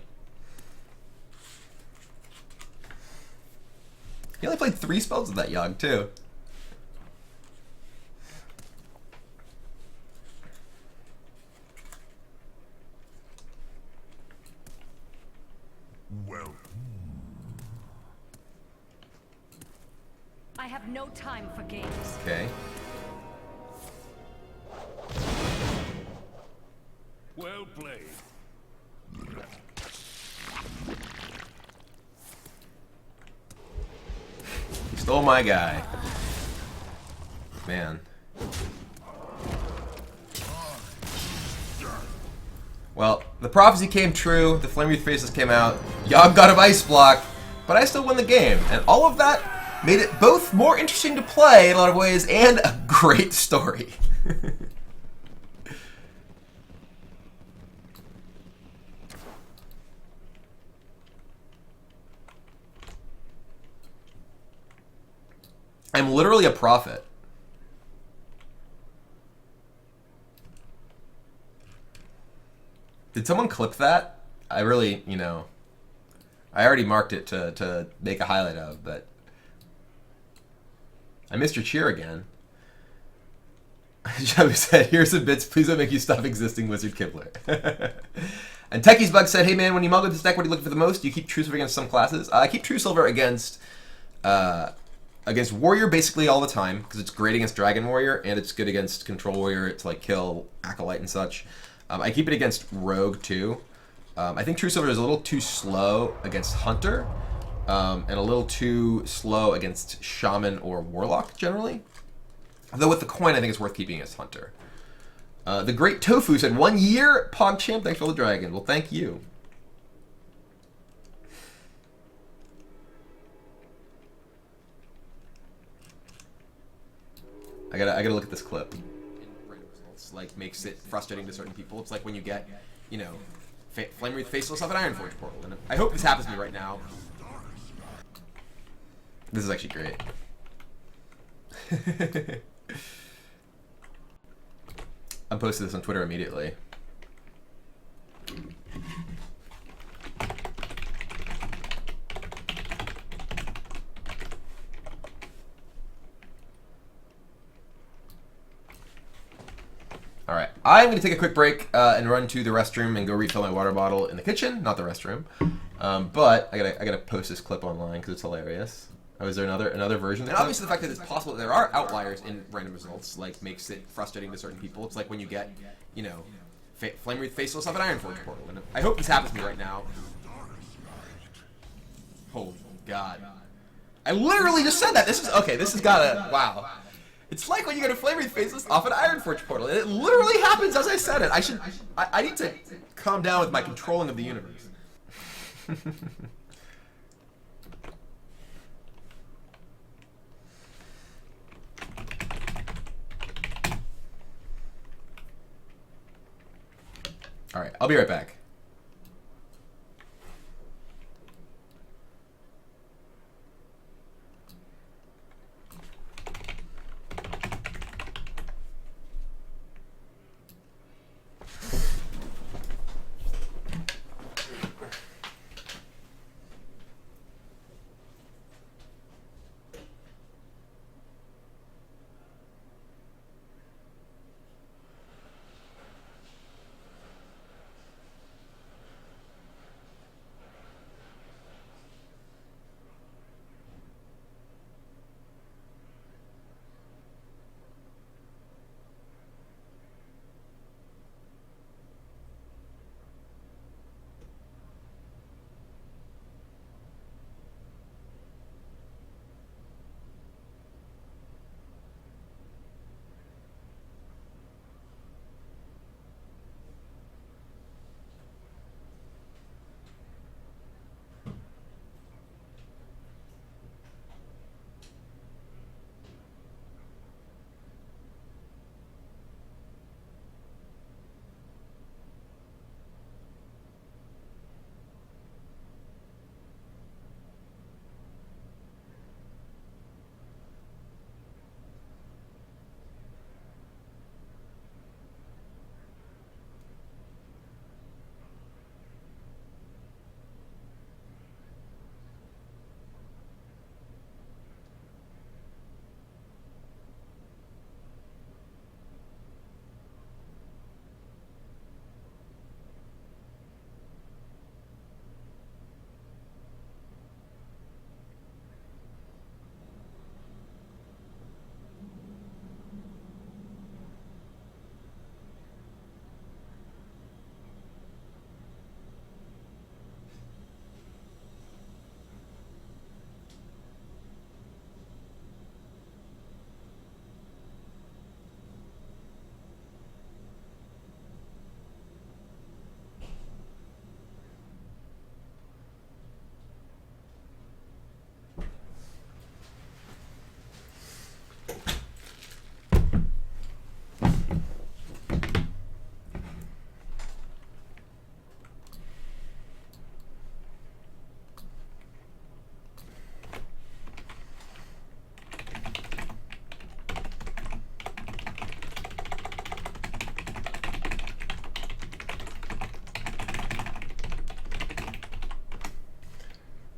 He only played 3 spells with that Yogg, too. Well. I have no time for games. Okay. Well played. He stole my guy. Man. Well, the prophecy came true, the Flame Youth Faceless came out, Yogg got of Ice Block, but I still win the game. And all of that made it both more interesting to play in a lot of ways and a great story. I'm literally a prophet. Did someone clip that? I really, you know, I already marked it to make a highlight of, but I missed your cheer again. Shabby said, here's some bits, please don't make you stop existing, Wizard Kibler. And Techie's Bug said, hey man, when you mug with this deck, what are you looking for the most? Do you keep True Silver against some classes? I keep True Silver against Warrior basically all the time, because it's great against Dragon Warrior, and it's good against Control Warrior to like kill Acolyte and such. I keep it against Rogue too. I think True Silver is a little too slow against Hunter, and a little too slow against Shaman or Warlock generally. Though with the coin, I think it's worth keeping against Hunter. The Great Tofu said, 1 year, PogChamp, thanks for the dragon. Well, thank you. I gotta look at this clip. In random results, like makes it frustrating to certain people. It's like when you get, you know, Flame Wreath Faceless off an Ironforge portal. And I hope this happens to me right now. This is actually great. I'm posting this on Twitter immediately. Alright, I'm going to take a quick break and run to the restroom and go refill my water bottle in the kitchen, not the restroom. But I gotta post this clip online because it's hilarious. Oh, is there another version? And obviously the fact that it's possible that there are outliers in random results, like, makes it frustrating to certain people. It's like when you get, you know, Flame Wreath Faceless off an Ironforge portal. And I hope this happens to me right now. Holy God. I literally just said that! This has gotta... Wow. It's like when you get a Flame Wreath Faceless off an Ironforge portal. And it literally happens as I said it. I need to calm down with my controlling of the universe. Alright, I'll be right back.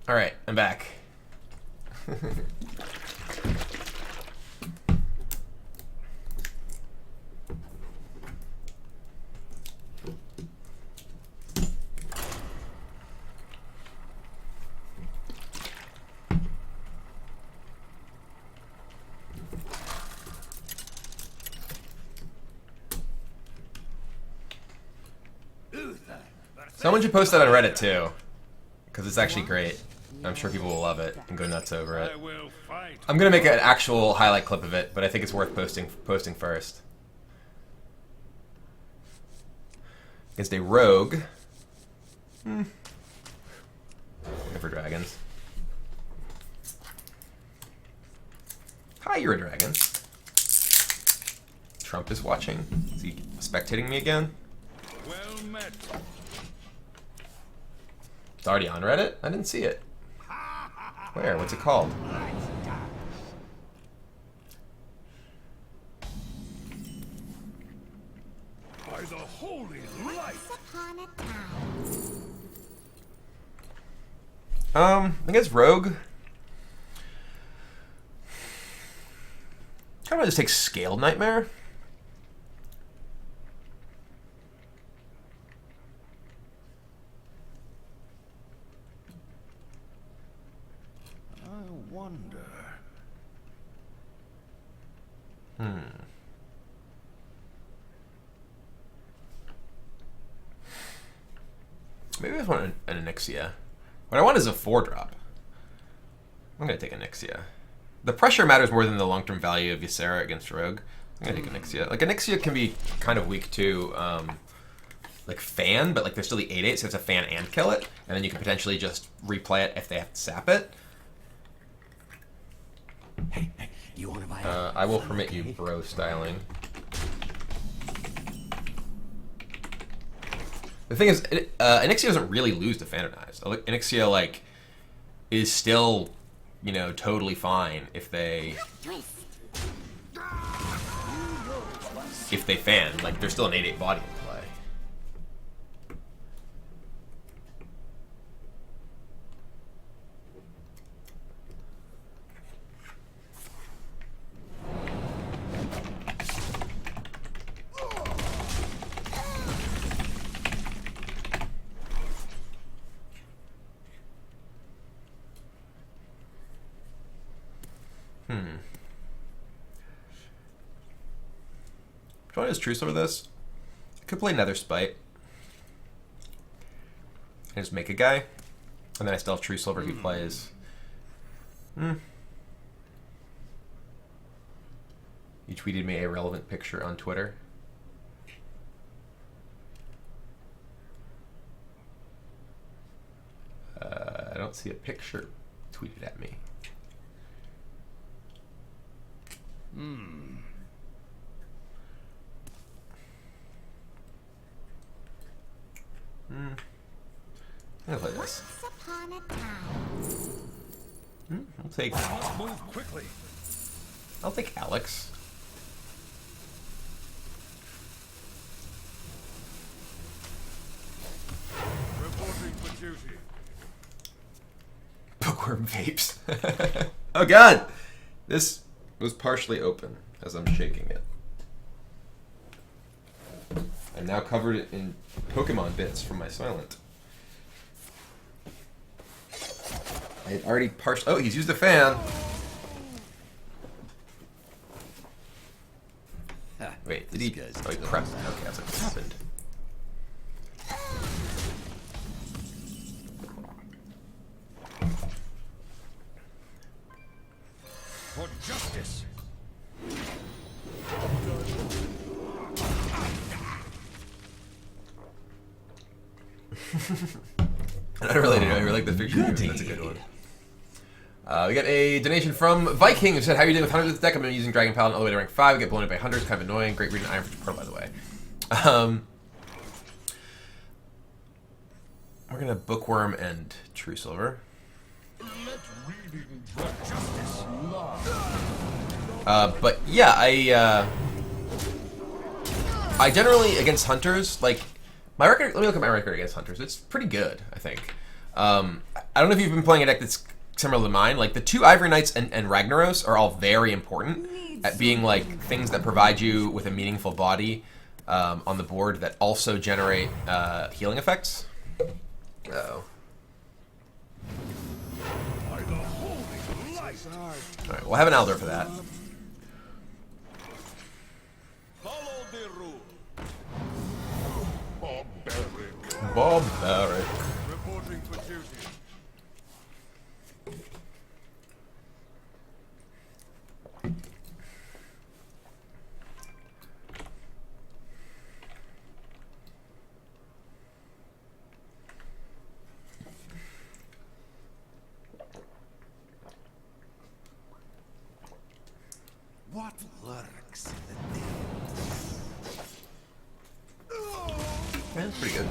Alright, I'm back. Someone should post that on Reddit too, because it's actually great. I'm sure people will love it and go nuts over it. I'm gonna make an actual highlight clip of it, but I think it's worth posting first. Against a rogue. Looking for dragons. Hi, you're a dragon. watching? Is he spectating me again? Well met. It's already on Reddit? I didn't see it. Where? What's it called? By the holy light. Once upon a time. I guess Rogue. Kind of just take Scaled Nightmare. I wonder. Maybe I just want an Onyxia. What I want is a 4-drop. I'm going to take Onyxia. The pressure matters more than the long-term value of Ysera against Rogue. I'm going to take Onyxia. Like, Onyxia can be kind of weak to, like, Fan, but, like, there's still the 8/8, so it's a Fan and kill it. And then you can potentially just replay it if they have to sap it. Hey, you want to buy I will permit you bro styling. The thing is, Onyxia doesn't really lose to Phantomized. Onyxia, like, is still, you know, totally fine if they fan. Like, there's still an 8/8 body in play. Do you want to truce over this? I could play Nether Spite. And just make a guy. And then I still have Truce over who plays. You tweeted me a relevant picture on Twitter. I don't see a picture tweeted at me. I'm gonna play this. Once upon a time. I'll take Move quickly. Alex. Reporting for duty. Bookworm vapes. Oh god! This was partially open as I'm shaking it. I'm now covered in Pokemon bits from my Silent. I had already partially... Oh, he's used a fan! Wait, did he... Oh, he prepped. Okay, I was like, what happened? For justice. Not related. I really like the picture. That's a good one. We got a donation from Viking who said, "How are you doing with hunters with deck? I've been using Dragon Paladin all the way to rank 5. I get blown up by hunters. Kind of annoying. Great reading Iron Fist Pro, by the way." We're gonna Bookworm and True Silver. Let reading drug justice. But yeah, I generally against hunters like my record. Let me look at my record against hunters. It's pretty good, I think. I don't know if you've been playing a deck that's similar to mine. Like the 2 Ivory Knights and Ragnaros are all very important at being like things that provide you with a meaningful body on the board that also generate healing effects. Uh-oh. By the holy light. Alright, we'll have an Aldor for that. Follow the rule. Barbaric. Barbaric. Reporting for duty. What lurks in the dim? Yeah, that's pretty good.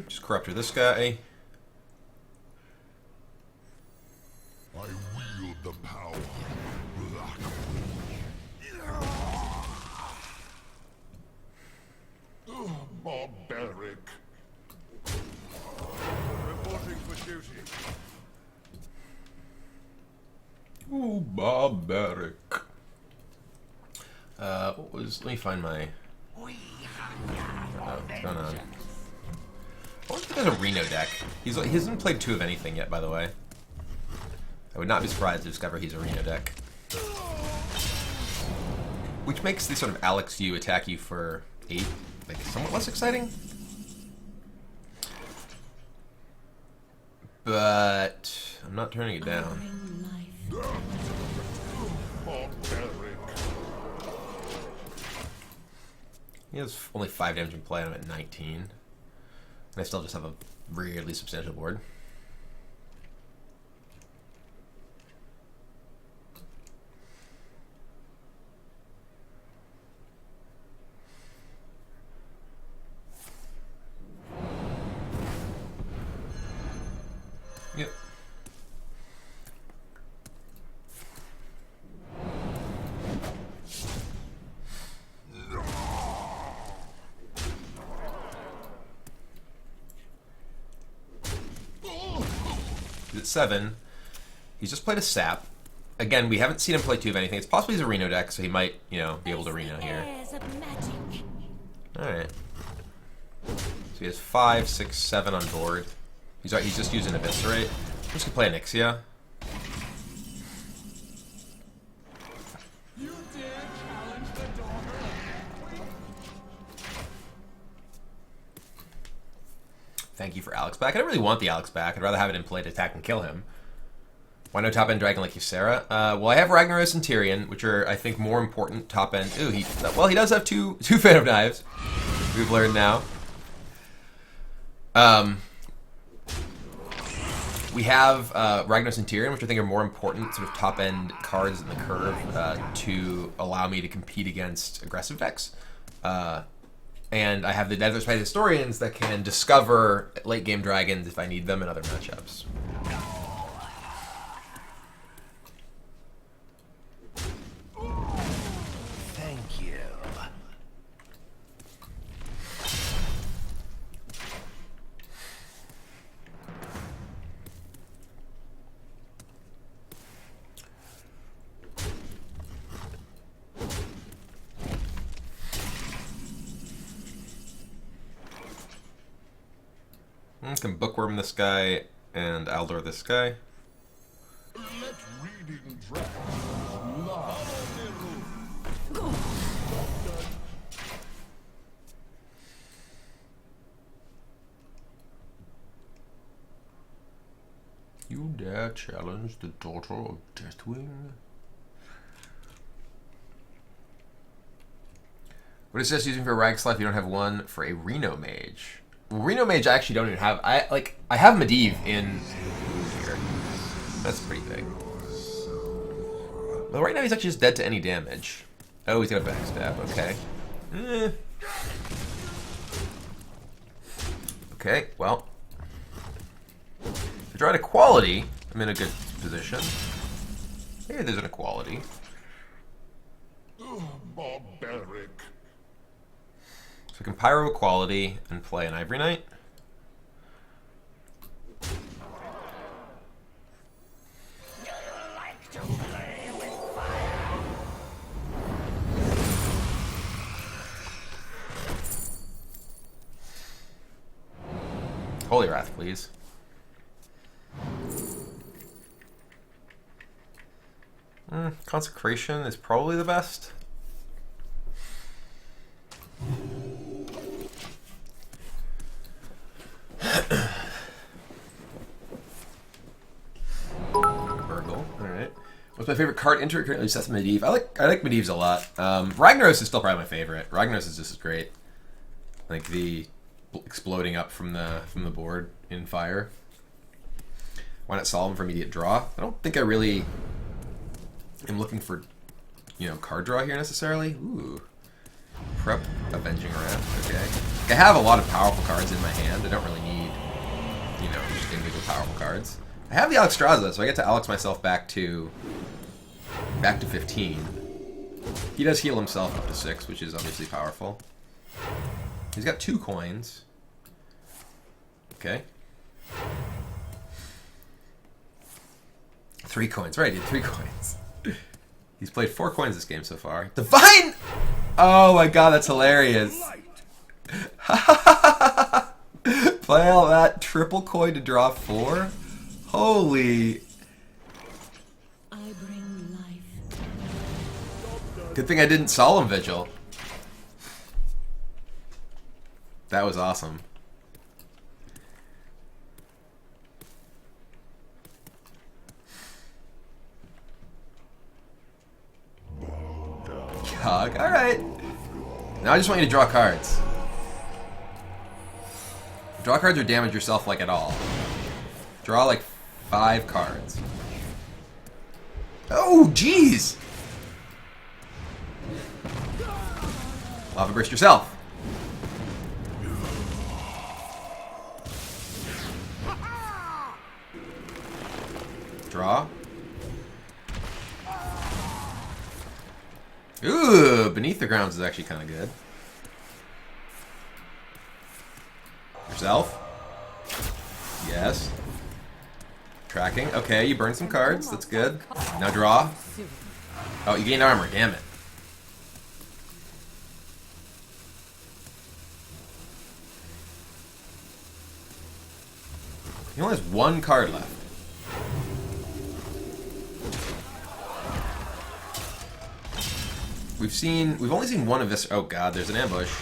Just corruptor this guy. I wield the power. Barbaric. Reporting for duty. Ooh, barbaric. What was? Let me find my. What's going on? I wonder if there's a Reno deck. He hasn't played 2 of anything yet, by the way. I would not be surprised to discover he's a Reno deck. Which makes the sort of Alex you attack you for 8 like somewhat less exciting. But I'm not turning it down. He has only 5 damage in play, and I'm at 19. And I still just have a weirdly substantial board. Yep. He's at 7. He's just played a sap. Again, we haven't seen him play 2 of anything. It's possibly he's a Reno deck, so he might, you know, be able to Reno here. Alright. So he has 5, 6, 7 on board. He's just using Eviscerate. I'm just gonna play Onyxia. You dare challenge the daughter? Thank you for Alex back. I don't really want the Alex back. I'd rather have it in play to attack and kill him. Why no top-end dragon like Ysera? Well, I have Ragnaros and Tyrion, which are, I think, more important top-end. Ooh, he does have two Fan of Knives. We've learned now. We have Ragnaros and Tyrion, which I think are more important sort of top-end cards in the curve to allow me to compete against aggressive decks. And I have the Desert Spice Historians that can discover late-game dragons if I need them in other matchups. Thank you. I can bookworm this guy and Aldor this guy. Let reading dragons love. You dare challenge the daughter of Deathwing? What is this using for Rag Slide if you don't have one for a Reno Mage? Well, Reno Mage I actually don't even have. I have Medivh in here. That's pretty big. Well, right now he's actually just dead to any damage. Oh, he's got a backstab. Okay. Okay, well. If I draw an equality, I'm in a good position. Hey, there's an equality. Barbaric. So I can Pyro Equality and play an Ivory Knight. Holy Wrath, please. Consecration is probably the best. Burgle, alright. What's my favorite card enter currently sets Medivh? I like Medivh's a lot. Ragnaros is still probably my favorite. Ragnaros is just as great. Like the exploding up from the board in fire. Why not Solemn for immediate draw? I don't think I really am looking for, you know, card draw here necessarily. Ooh. Prep Avenging Wrath, okay. I have a lot of powerful cards in my hand. I don't really need, you know, just individual powerful cards. I have the Alexstrasza, so I get to Alex myself back to 15. He does heal himself up to 6, which is obviously powerful. He's got 2 coins. Okay. 3 coins, right, he had 3 coins. He's played 4 coins this game so far. Divine! Oh my god, that's hilarious. Play all that triple coin to draw 4? Holy. I bring life. Good thing I didn't Solemn Vigil. That was awesome. Yuck. Alright. Now I just want you to draw cards. Draw cards or damage yourself like at all. Draw like 5 cards. Oh, jeez! Lava Burst yourself. Draw. Ooh, Beneath the Grounds is actually kind of good. Yourself. Yes. Tracking. Okay, you burn some cards. That's good. Now draw. Oh, you gained armor. Damn it. He only has 1 card left. We've only seen 1 of this. Oh god, there's an ambush.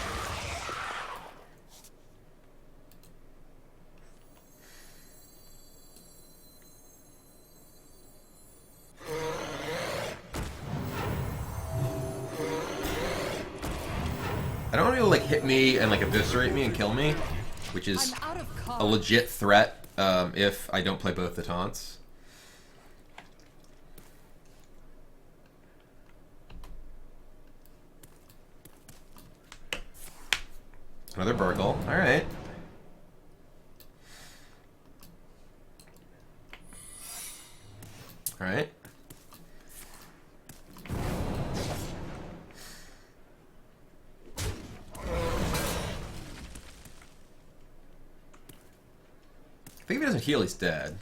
I don't want to like hit me and like eviscerate me and kill me, which is a legit threat if I don't play both the taunts. Another Burgle. Alright. Alright. I think if he doesn't heal, he's dead.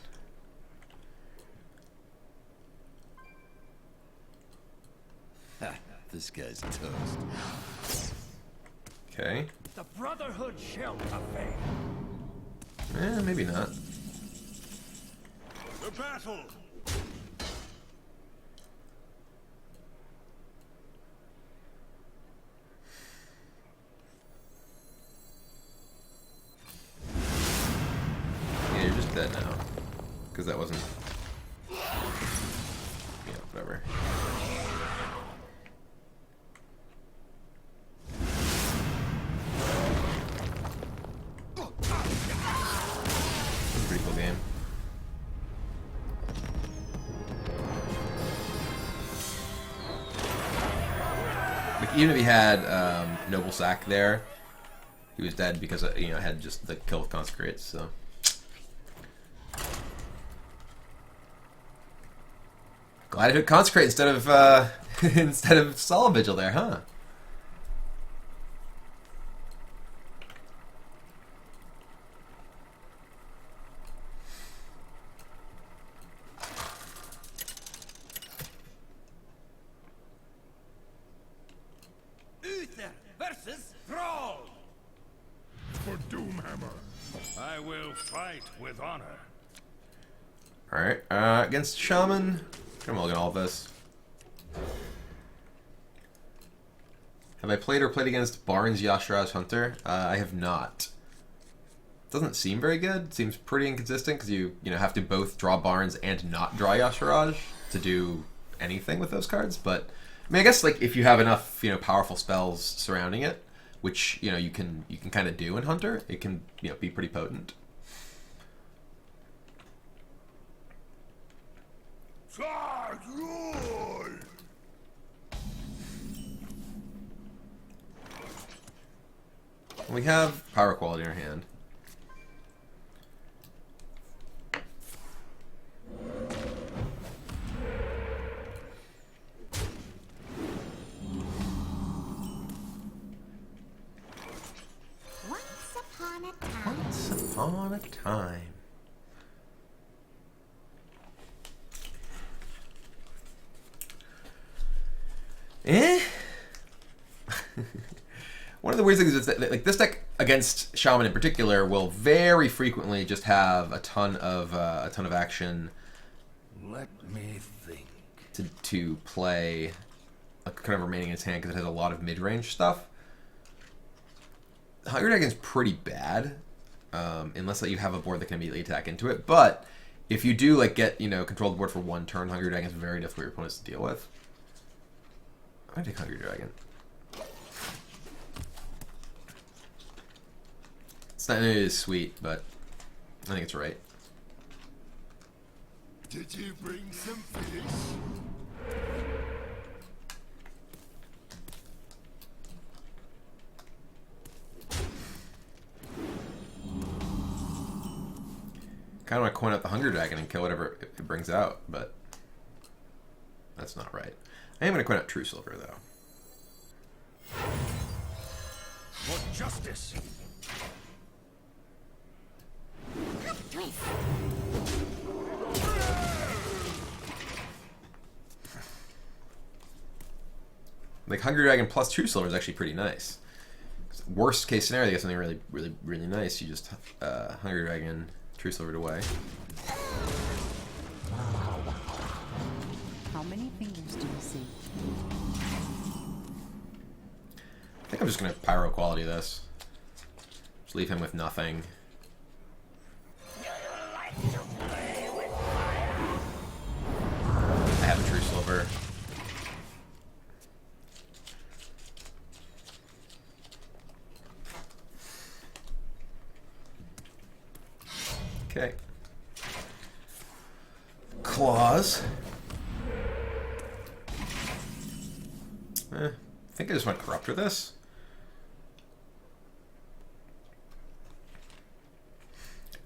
This guy's toast. Okay. The Brotherhood shall prevail. Maybe not. The battle. Yeah, you're just dead now. Because that wasn't... Yeah, whatever. That's a pretty cool game. Like, even if he had Noble Sack there, he was dead because I had just the kill with Consecrates, so... Glad I took Consecrate instead of instead of Solemn Vigil there, huh? Uther versus Thrall. For Doomhammer, I will fight with honor. Alright, against Shaman. I'm looking at all of this. Have I played against Barnes Yasharaj Hunter? I have not. Doesn't seem very good. It seems pretty inconsistent because you have to both draw Barnes and not draw Yasharaj to do anything with those cards. But I mean, I guess like if you have enough powerful spells surrounding it, which you can kind of do in Hunter, it can be pretty potent. We have power quality in our hand. Once upon a time. Once upon a time. Eh? One of the weird things is that like this deck against Shaman in particular will very frequently just have a ton of action Let me think. to play, like, kind of remaining in its hand because it has a lot of mid-range stuff. Hunger Dragon's pretty bad, unless that you have a board that can immediately attack into it. But if you do like get control the board for one turn, Hunger Dragon is very difficult for your opponents to deal with. I'm gonna take Hunger Dragon. It's not nearly as sweet, but I think it's right. Did you bring some fish? Kind of want to coin out the Hunger Dragon and kill whatever it brings out, but that's not right. I am going to coin out True Silver, though. For justice. Twist. Like, Hunger Dragon plus True Silver is actually pretty nice. Worst case scenario, you get something really, really, really nice. You just Hunger Dragon, True Silver away. How many fingers do you see? I think I'm just going to Pyro Quality this. Just leave him with nothing. I have a True Silver. Okay. Claws. I think I just want to Corruptor this.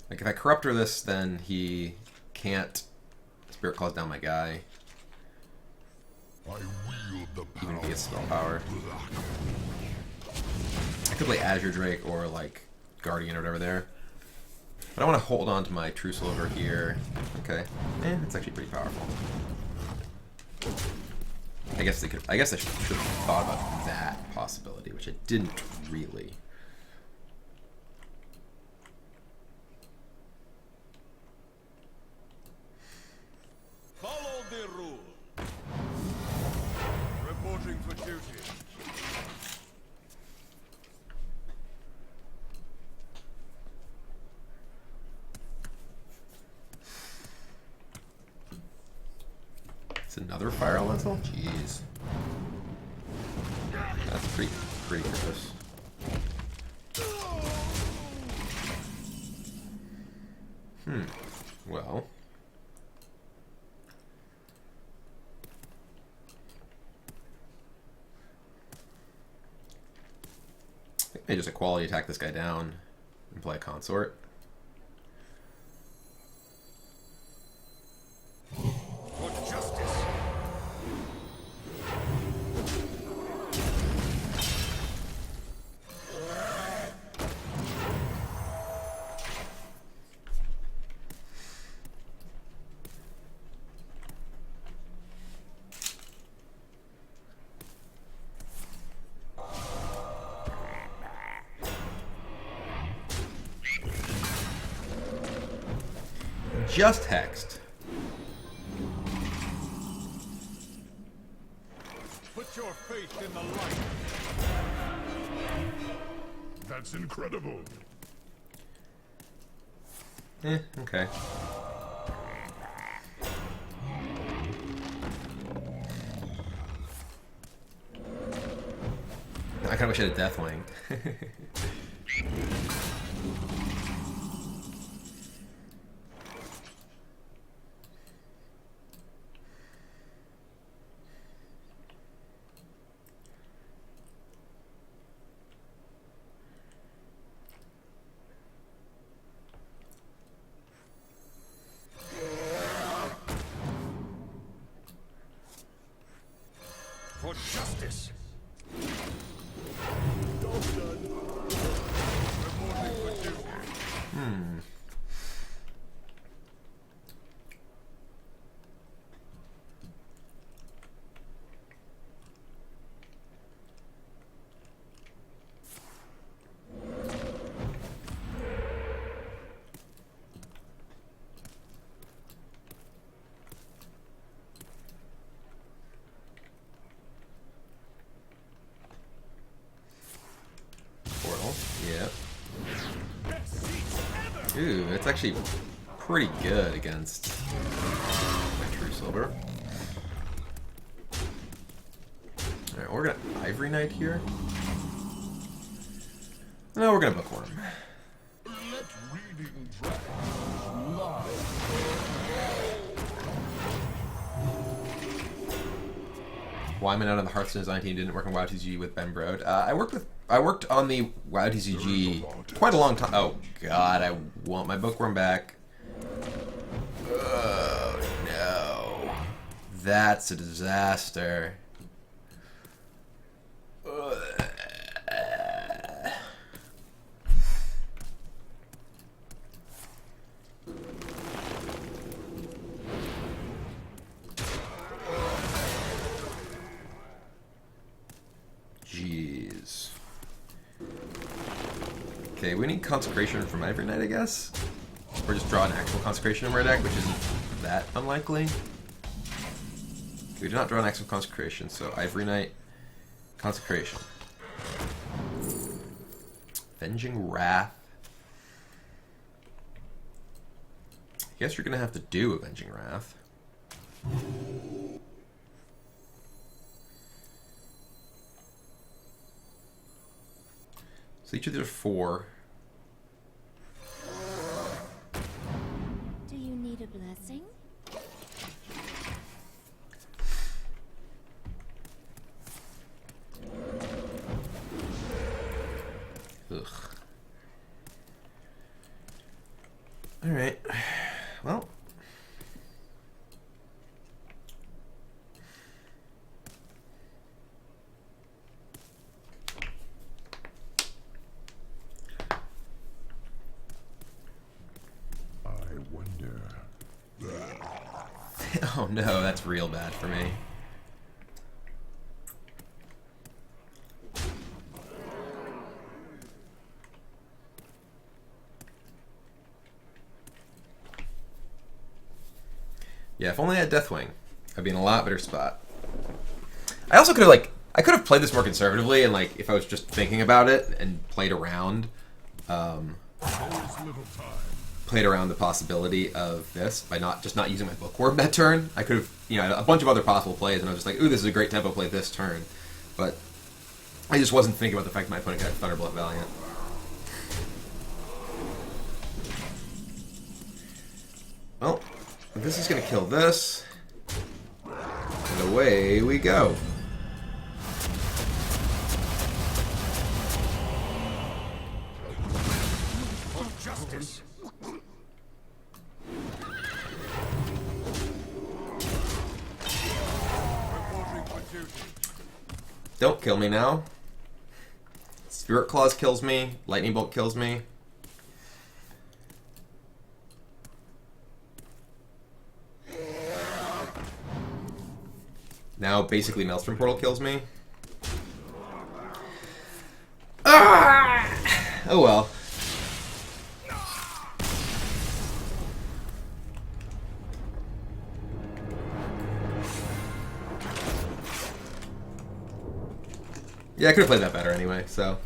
Like, if I Corruptor this, then he can't Spirit Claws down my guy. I wield the Even if he power. gets spell power. I could play Azure Drake or, like, Guardian or whatever there. But I want to hold on to my True Silver here. Okay. It's actually pretty powerful. I guess I should have thought about that possibility, which I didn't really. Follow the rule. Reporting for duty. It's another Fire Elemental? Jeez. That's pretty gross. Well. I think I just equality attack this guy down and play a Consort. For justice. Just hexed. Put your faith in the light. That's incredible. Okay. I kind of wish I had a Deathwing. For justice. Portal. Yeah. Ooh, it's actually pretty good against my True Silver. Alright, we're gonna Ivory Knight here. No, we're gonna Bookworm. Why am I not on the Hearthstone design team? Didn't work on WoW2G with Ben Brode. I worked on the WoW2G quite a long time. Oh God, I want my Bookworm back. Oh no, that's a disaster. Jeez. Okay, we need Consecration from Ivory Knight, I guess? Or just draw an actual Consecration in our deck, which isn't that unlikely. Okay, we do not draw an actual Consecration, so Ivory Knight, Consecration. Avenging Wrath. I guess you're gonna have to do Avenging Wrath. So each of these are 4. Do you need a blessing? Ugh. Alright. Well. Oh no, that's real bad for me. Yeah, if only I had Deathwing, I'd be in a lot better spot. I also could have I could have played this more conservatively, and if I was just thinking about it and played around the possibility of this by not using my Bookworm that turn. I could have, a bunch of other possible plays, and I was just like, ooh, this is a great tempo play this turn. But I just wasn't thinking about the fact that my opponent got Thunderbolt Valiant. Well, this is going to kill this. And away we go. Justice. Don't kill me now. Spirit Claws kills me. Lightning Bolt kills me. Now basically Maelstrom Portal kills me. Ah! Oh well. Yeah, I could have played that better anyway, so